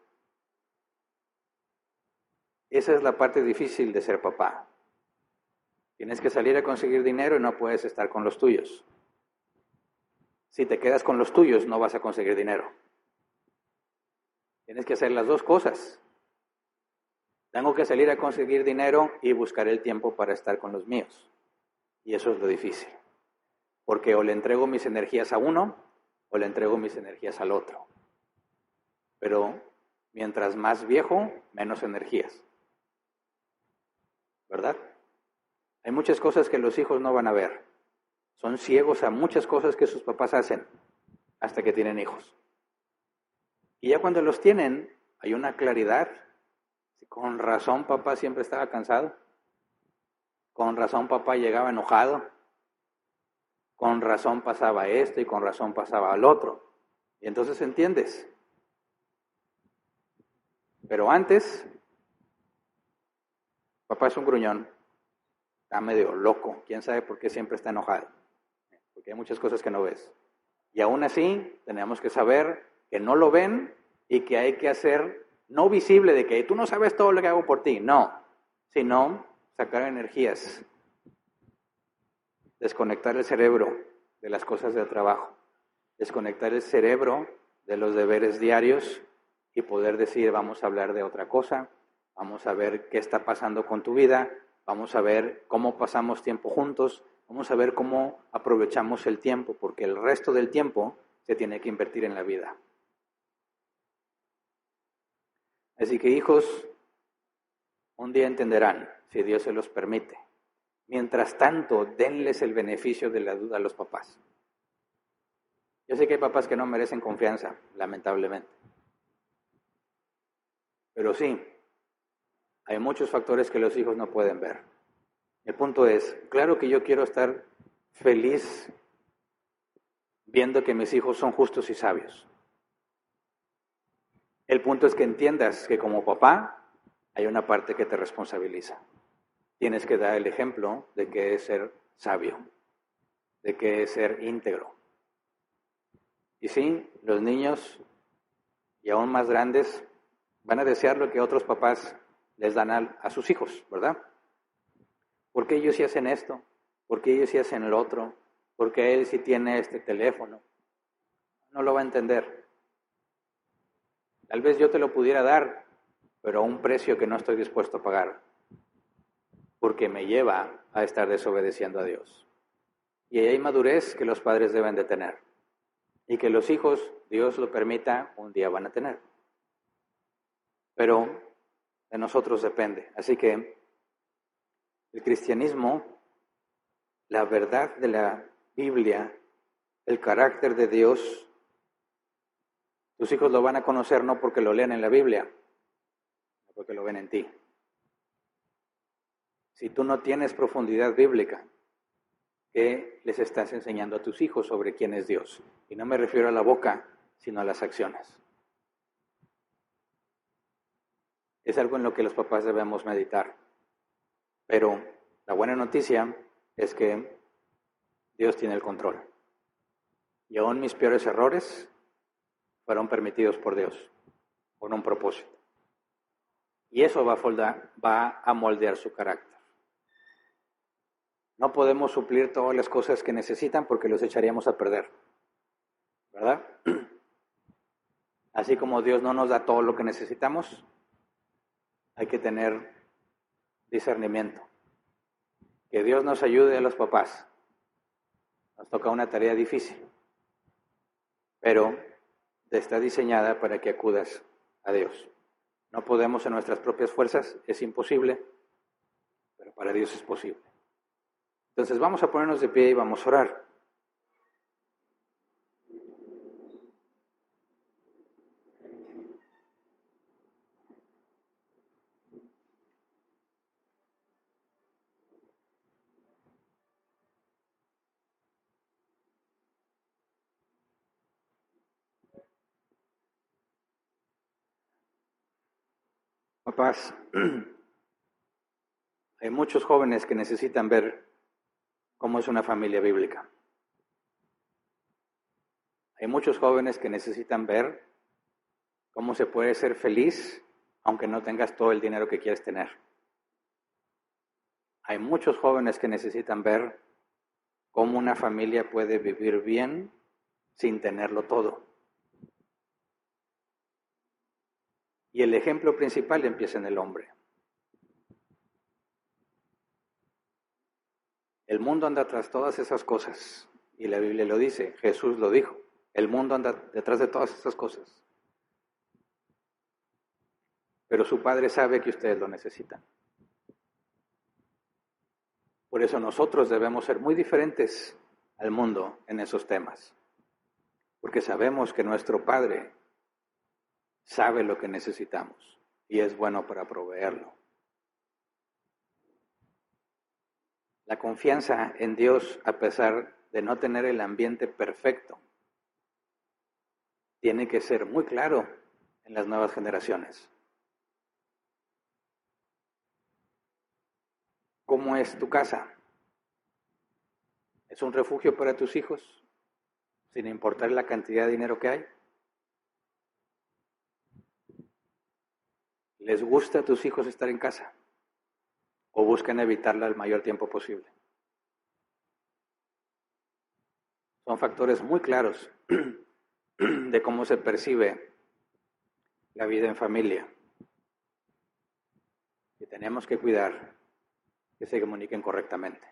Esa es la parte difícil de ser papá. Tienes que salir a conseguir dinero y no puedes estar con los tuyos. Si te quedas con los tuyos, no vas a conseguir dinero. Tienes que hacer las dos cosas. Tengo que salir a conseguir dinero y buscar el tiempo para estar con los míos. Y eso es lo difícil. Porque o le entrego mis energías a uno o le entrego mis energías al otro. Pero mientras más viejo, menos energías. ¿Verdad? Hay muchas cosas que los hijos no van a ver. Son ciegos a muchas cosas que sus papás hacen hasta que tienen hijos. Y ya cuando los tienen, hay una claridad. Con razón, papá siempre estaba cansado. Con razón papá llegaba enojado, con razón pasaba esto y con razón pasaba el otro. Y entonces entiendes. Pero antes, papá es un gruñón, está medio loco, quién sabe por qué siempre está enojado, porque hay muchas cosas que no ves. Y aún así, tenemos que saber que no lo ven y que hay que hacer, no visible de que tú no sabes todo lo que hago por ti, no, sino sacar energías, desconectar el cerebro de las cosas del trabajo, desconectar el cerebro de los deberes diarios y poder decir, vamos a hablar de otra cosa, vamos a ver qué está pasando con tu vida, vamos a ver cómo pasamos tiempo juntos, vamos a ver cómo aprovechamos el tiempo, porque el resto del tiempo se tiene que invertir en la vida. Así que hijos, un día entenderán, si Dios se los permite. Mientras tanto, denles el beneficio de la duda a los papás. Yo sé que hay papás que no merecen confianza, lamentablemente. Pero sí, hay muchos factores que los hijos no pueden ver. El punto es, claro que yo quiero estar feliz viendo que mis hijos son justos y sabios. El punto es que entiendas que como papá hay una parte que te responsabiliza. Tienes que dar el ejemplo de qué es ser sabio, de qué es ser íntegro. Y sí, los niños, y aún más grandes, van a desear lo que otros papás les dan a sus hijos, ¿verdad? ¿Por qué ellos sí hacen esto? ¿Por qué ellos sí hacen lo otro? ¿Por qué él sí tiene este teléfono? No lo va a entender. Tal vez yo te lo pudiera dar, pero a un precio que no estoy dispuesto a pagar, porque me lleva a estar desobedeciendo a Dios. Y ahí hay madurez que los padres deben de tener, y que los hijos, Dios lo permita, un día van a tener. Pero de nosotros depende. Así que el cristianismo, la verdad de la Biblia, el carácter de Dios, tus hijos lo van a conocer no porque lo lean en la Biblia, sino porque lo ven en ti. Si tú no tienes profundidad bíblica, ¿qué les estás enseñando a tus hijos sobre quién es Dios? Y no me refiero a la boca, sino a las acciones. Es algo en lo que los papás debemos meditar. Pero la buena noticia es que Dios tiene el control. Y aún mis peores errores fueron permitidos por Dios, con un propósito. Y eso va a moldear su carácter. No podemos suplir todas las cosas que necesitan porque los echaríamos a perder, ¿verdad? Así como Dios no nos da todo lo que necesitamos, hay que tener discernimiento. Que Dios nos ayude a los papás. Nos toca una tarea difícil, pero está diseñada para que acudas a Dios. No podemos en nuestras propias fuerzas, es imposible, pero para Dios es posible. Entonces vamos a ponernos de pie y vamos a orar. Papás, hay muchos jóvenes que necesitan ver cómo es una familia bíblica. Hay muchos jóvenes que necesitan ver cómo se puede ser feliz aunque no tengas todo el dinero que quieres tener. Hay muchos jóvenes que necesitan ver cómo una familia puede vivir bien sin tenerlo todo. Y el ejemplo principal empieza en el hombre. El mundo anda tras todas esas cosas, y la Biblia lo dice, Jesús lo dijo, el mundo anda detrás de todas esas cosas. Pero su Padre sabe que ustedes lo necesitan. Por eso nosotros debemos ser muy diferentes al mundo en esos temas, porque sabemos que nuestro Padre sabe lo que necesitamos y es bueno para proveerlo. La confianza en Dios, a pesar de no tener el ambiente perfecto, tiene que ser muy claro en las nuevas generaciones. ¿Cómo es tu casa? ¿Es un refugio para tus hijos, sin importar la cantidad de dinero que hay? ¿Les gusta a tus hijos estar en casa? ¿O buscan evitarla el mayor tiempo posible? Son factores muy claros de cómo se percibe la vida en familia. Y tenemos que cuidar que se comuniquen correctamente.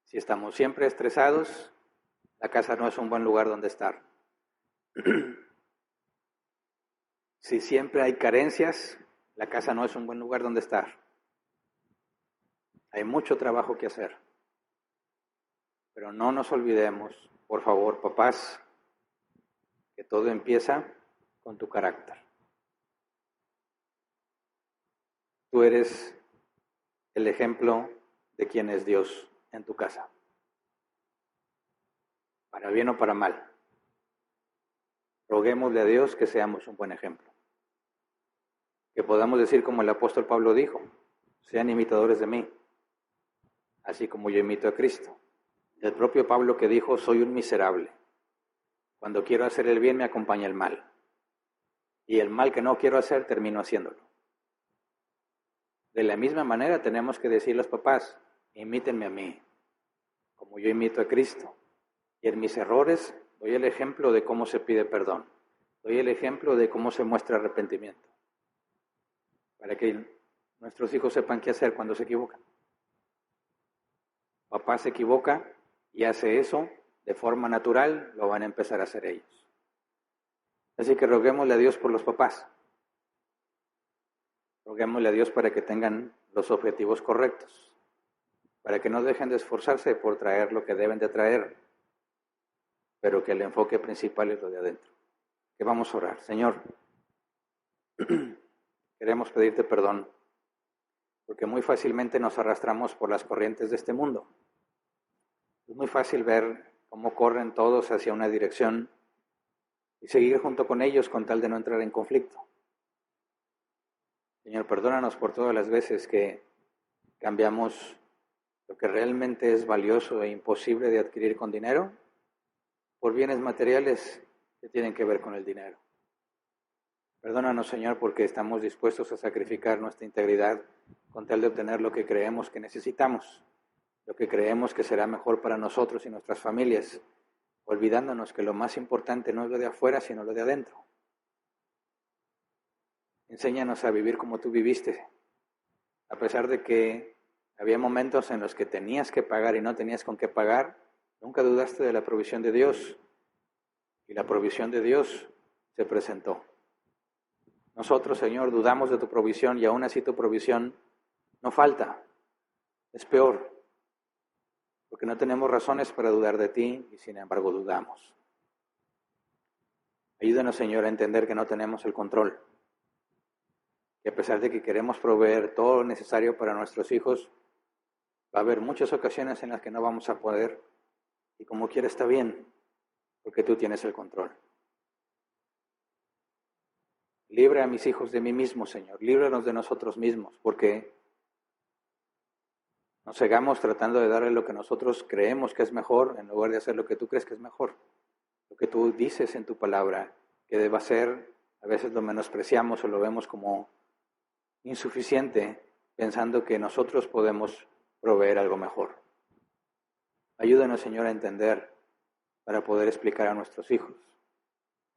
Si estamos siempre estresados, la casa no es un buen lugar donde estar. Si siempre hay carencias, la casa no es un buen lugar donde estar. Hay mucho trabajo que hacer. Pero no nos olvidemos, por favor, papás, que todo empieza con tu carácter. Tú eres el ejemplo de quién es Dios en tu casa. Para bien o para mal. Roguémosle a Dios que seamos un buen ejemplo. Que podamos decir como el apóstol Pablo dijo, sean imitadores de mí, así como yo imito a Cristo. El propio Pablo que dijo, soy un miserable. Cuando quiero hacer el bien me acompaña el mal. Y el mal que no quiero hacer termino haciéndolo. De la misma manera tenemos que decir los papás, imítenme a mí, como yo imito a Cristo. Y en mis errores doy el ejemplo de cómo se pide perdón. Doy el ejemplo de cómo se muestra arrepentimiento. Para que nuestros hijos sepan qué hacer cuando se equivocan. Papá se equivoca y hace eso de forma natural, lo van a empezar a hacer ellos. Así que roguémosle a Dios por los papás. Roguémosle a Dios para que tengan los objetivos correctos, para que no dejen de esforzarse por traer lo que deben de traer, pero que el enfoque principal es lo de adentro. Que vamos a orar. Señor, queremos pedirte perdón, porque muy fácilmente nos arrastramos por las corrientes de este mundo. Es muy fácil ver cómo corren todos hacia una dirección y seguir junto con ellos con tal de no entrar en conflicto. Señor, perdónanos por todas las veces que cambiamos lo que realmente es valioso e imposible de adquirir con dinero por bienes materiales que tienen que ver con el dinero. Perdónanos, Señor, porque estamos dispuestos a sacrificar nuestra integridad con tal de obtener lo que creemos que necesitamos, lo que creemos que será mejor para nosotros y nuestras familias, olvidándonos que lo más importante no es lo de afuera, sino lo de adentro. Enséñanos a vivir como tú viviste, a pesar de que había momentos en los que tenías que pagar y no tenías con qué pagar, nunca dudaste de la provisión de Dios, y la provisión de Dios se presentó. Nosotros, Señor, dudamos de tu provisión y aún así tu provisión no falta, es peor, porque no tenemos razones para dudar de ti y sin embargo dudamos. Ayúdanos, Señor, a entender que no tenemos el control. Y a pesar de que queremos proveer todo lo necesario para nuestros hijos, va a haber muchas ocasiones en las que no vamos a poder, y como quiera está bien, porque tú tienes el control. Libra a mis hijos de mí mismo, Señor, líbranos de nosotros mismos, porque nos cegamos tratando de darle lo que nosotros creemos que es mejor, en lugar de hacer lo que tú crees que es mejor. Lo que tú dices en tu palabra que deba ser, a veces lo menospreciamos o lo vemos como insuficiente, pensando que nosotros podemos proveer algo mejor. Ayúdanos, Señor, a entender para poder explicar a nuestros hijos.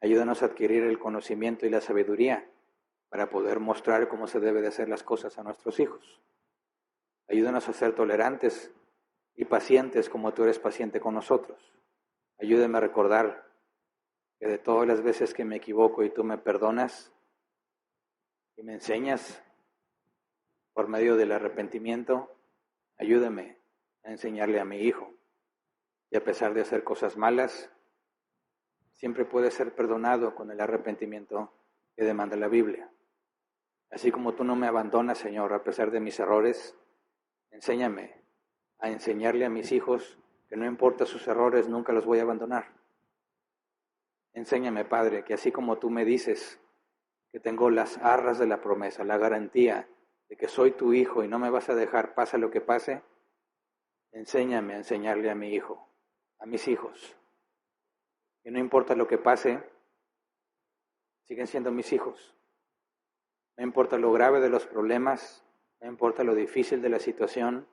Ayúdanos a adquirir el conocimiento y la sabiduría para poder mostrar cómo se debe de hacer las cosas a nuestros hijos. Ayúdanos a ser tolerantes y pacientes como tú eres paciente con nosotros. Ayúdame a recordar que de todas las veces que me equivoco y tú me perdonas y me enseñas por medio del arrepentimiento, ayúdame a enseñarle a mi hijo. Y a pesar de hacer cosas malas, siempre puede ser perdonado con el arrepentimiento que demanda la Biblia. Así como tú no me abandonas, Señor, a pesar de mis errores, Enséñame a enseñarle a mis hijos que no importa sus errores, nunca los voy a abandonar. Enséñame, Padre, que así como tú me dices que tengo las arras de la promesa, la garantía de que soy tu hijo y no me vas a dejar, pase lo que pase, enséñame a enseñarle a mi hijo, a mis hijos, que no importa lo que pase, siguen siendo mis hijos. No importa lo grave de los problemas, no importa lo difícil de la situación,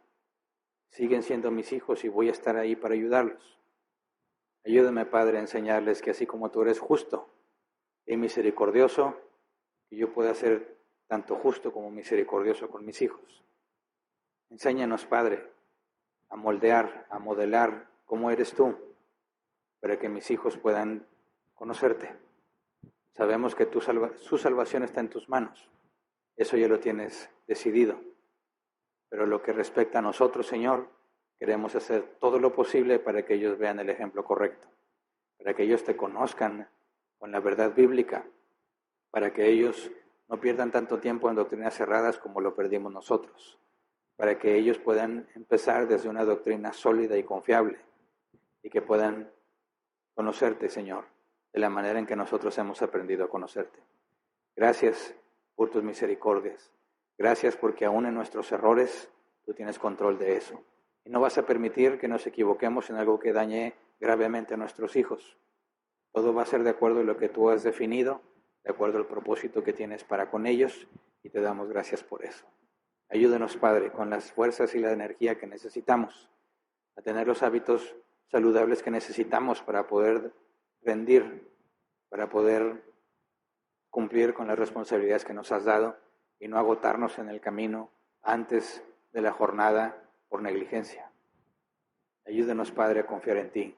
siguen siendo mis hijos y voy a estar ahí para ayudarlos. Ayúdame, Padre, a enseñarles que así como tú eres justo y misericordioso, que yo pueda ser tanto justo como misericordioso con mis hijos. Enséñanos, Padre, a moldear, a modelar cómo eres tú, para que mis hijos puedan conocerte. Sabemos que su salvación está en tus manos. Eso ya lo tienes decidido. Pero lo que respecta a nosotros, Señor, queremos hacer todo lo posible para que ellos vean el ejemplo correcto, para que ellos te conozcan con la verdad bíblica, para que ellos no pierdan tanto tiempo en doctrinas cerradas como lo perdimos nosotros, para que ellos puedan empezar desde una doctrina sólida y confiable y que puedan conocerte, Señor, de la manera en que nosotros hemos aprendido a conocerte. Gracias por tus misericordias. Gracias porque aún en nuestros errores tú tienes control de eso. Y no vas a permitir que nos equivoquemos en algo que dañe gravemente a nuestros hijos. Todo va a ser de acuerdo a lo que tú has definido, de acuerdo al propósito que tienes para con ellos, y te damos gracias por eso. Ayúdanos, Padre, con las fuerzas y la energía que necesitamos, a tener los hábitos saludables que necesitamos para poder rendir, para poder cumplir con las responsabilidades que nos has dado y no agotarnos en el camino antes de la jornada por negligencia. Ayúdanos, Padre, a confiar en ti,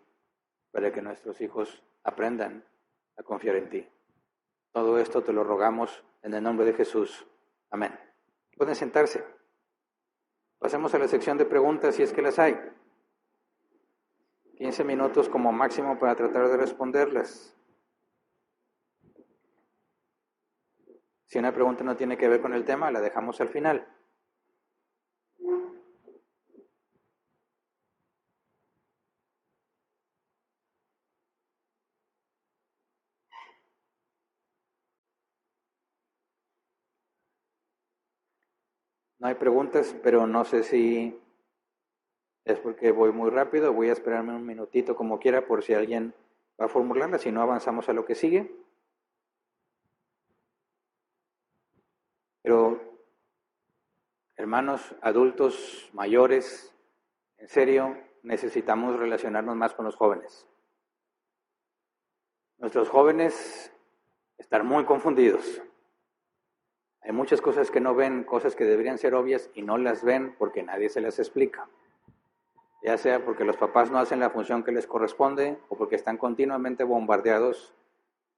para que nuestros hijos aprendan a confiar en ti. Todo esto te lo rogamos en el nombre de Jesús. Amén. Pueden sentarse. Pasemos a la sección de preguntas si es que las hay. 15 minutos como máximo para tratar de responderlas. Si una pregunta no tiene que ver con el tema, la dejamos al final. No hay preguntas, pero no sé si es porque voy muy rápido. Voy a esperarme un minutito como quiera por si alguien va a formularla. Si no, avanzamos a lo que sigue. Pero, hermanos, adultos, mayores, en serio, necesitamos relacionarnos más con los jóvenes. Nuestros jóvenes están muy confundidos. Hay muchas cosas que no ven, cosas que deberían ser obvias y no las ven porque nadie se las explica. Ya sea porque los papás no hacen la función que les corresponde o porque están continuamente bombardeados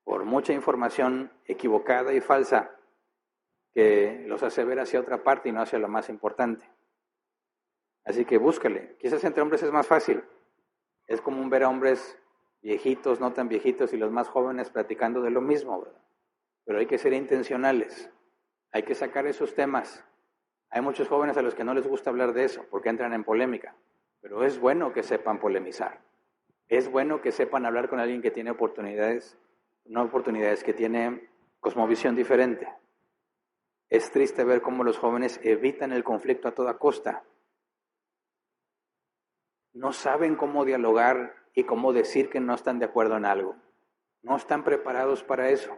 por mucha información equivocada y falsa que los hace ver hacia otra parte y no hacia lo más importante. Así que búscale. Quizás entre hombres es más fácil. Es común ver a hombres viejitos, no tan viejitos, y los más jóvenes platicando de lo mismo, ¿verdad? Pero hay que ser intencionales. Hay que sacar esos temas. Hay muchos jóvenes a los que no les gusta hablar de eso porque entran en polémica. Pero es bueno que sepan polemizar. Es bueno que sepan hablar con alguien que tiene oportunidades, que tiene cosmovisión diferente. Es triste ver cómo los jóvenes evitan el conflicto a toda costa. No saben cómo dialogar y cómo decir que no están de acuerdo en algo. No están preparados para eso.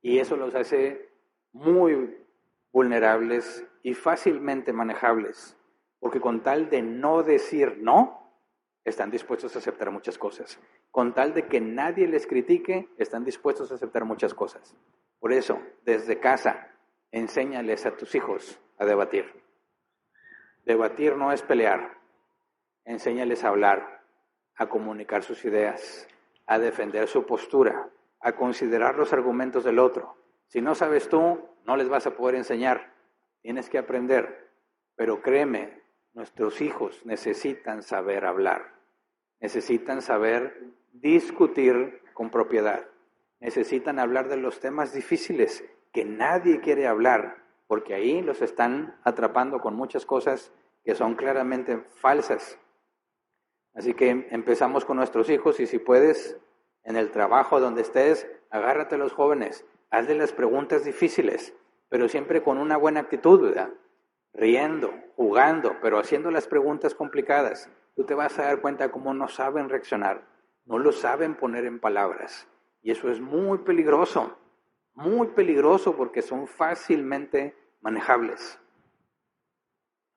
Y eso los hace muy vulnerables y fácilmente manejables. Porque con tal de no decir no, están dispuestos a aceptar muchas cosas. Con tal de que nadie les critique, están dispuestos a aceptar muchas cosas. Por eso, desde casa, enséñales a tus hijos a debatir. Debatir no es pelear. Enséñales a hablar, a comunicar sus ideas, a defender su postura, a considerar los argumentos del otro. Si no sabes tú, no les vas a poder enseñar. Tienes que aprender. Pero créeme, nuestros hijos necesitan saber hablar. Necesitan saber discutir con propiedad. Necesitan hablar de los temas difíciles que nadie quiere hablar, porque ahí los están atrapando con muchas cosas que son claramente falsas. Así que empezamos con nuestros hijos y si puedes, en el trabajo donde estés, agárrate a los jóvenes, hazle las preguntas difíciles, pero siempre con una buena actitud, ¿verdad? Riendo, jugando, pero haciendo las preguntas complicadas. Tú te vas a dar cuenta cómo no saben reaccionar, no lo saben poner en palabras. Y eso es muy peligroso porque son fácilmente manejables.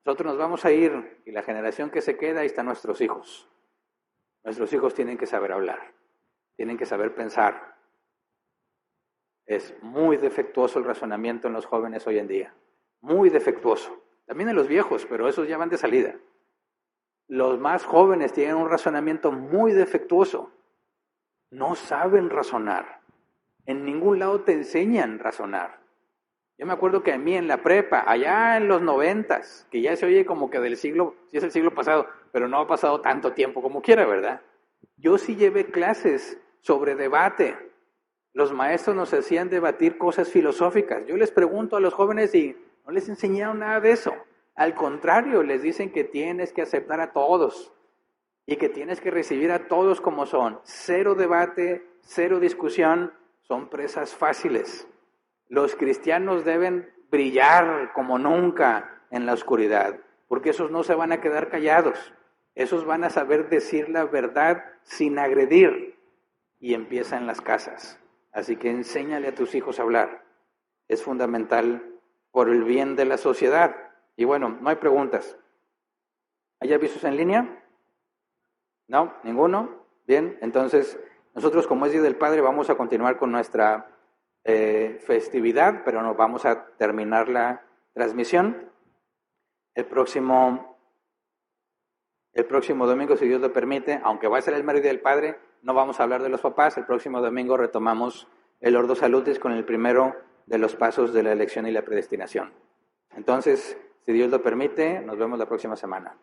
Nosotros nos vamos a ir y la generación que se queda, ahí están nuestros hijos. Nuestros hijos tienen que saber hablar, tienen que saber pensar. Es muy defectuoso el razonamiento en los jóvenes hoy en día, muy defectuoso. También en los viejos, pero esos ya van de salida. Los más jóvenes tienen un razonamiento muy defectuoso. No saben razonar. En ningún lado te enseñan razonar. Yo me acuerdo que a mí en la prepa, allá en los 90s, que ya se oye como que del siglo, sí es el siglo pasado, pero no ha pasado tanto tiempo como quiera, ¿verdad? Yo sí llevé clases sobre debate. Los maestros nos hacían debatir cosas filosóficas. Yo les pregunto a los jóvenes y no les enseñaron nada de eso. Al contrario, les dicen que tienes que aceptar a todos y que tienes que recibir a todos como son. Cero debate, cero discusión, son presas fáciles. Los cristianos deben brillar como nunca en la oscuridad, porque esos no se van a quedar callados. Esos van a saber decir la verdad sin agredir. Y empieza en las casas. Así que enséñale a tus hijos a hablar. Es fundamental por el bien de la sociedad. Y bueno, no hay preguntas. ¿Hay avisos en línea? ¿No? ¿Ninguno? Bien, entonces nosotros como es Día del Padre vamos a continuar con nuestra festividad, pero no vamos a terminar la transmisión. El próximo domingo, si Dios lo permite, aunque va a ser el mero Día del Padre, no vamos a hablar de los papás. El próximo domingo retomamos el Ordo Salutis con el primero de los pasos de la elección y la predestinación. Entonces, si Dios lo permite, nos vemos la próxima semana.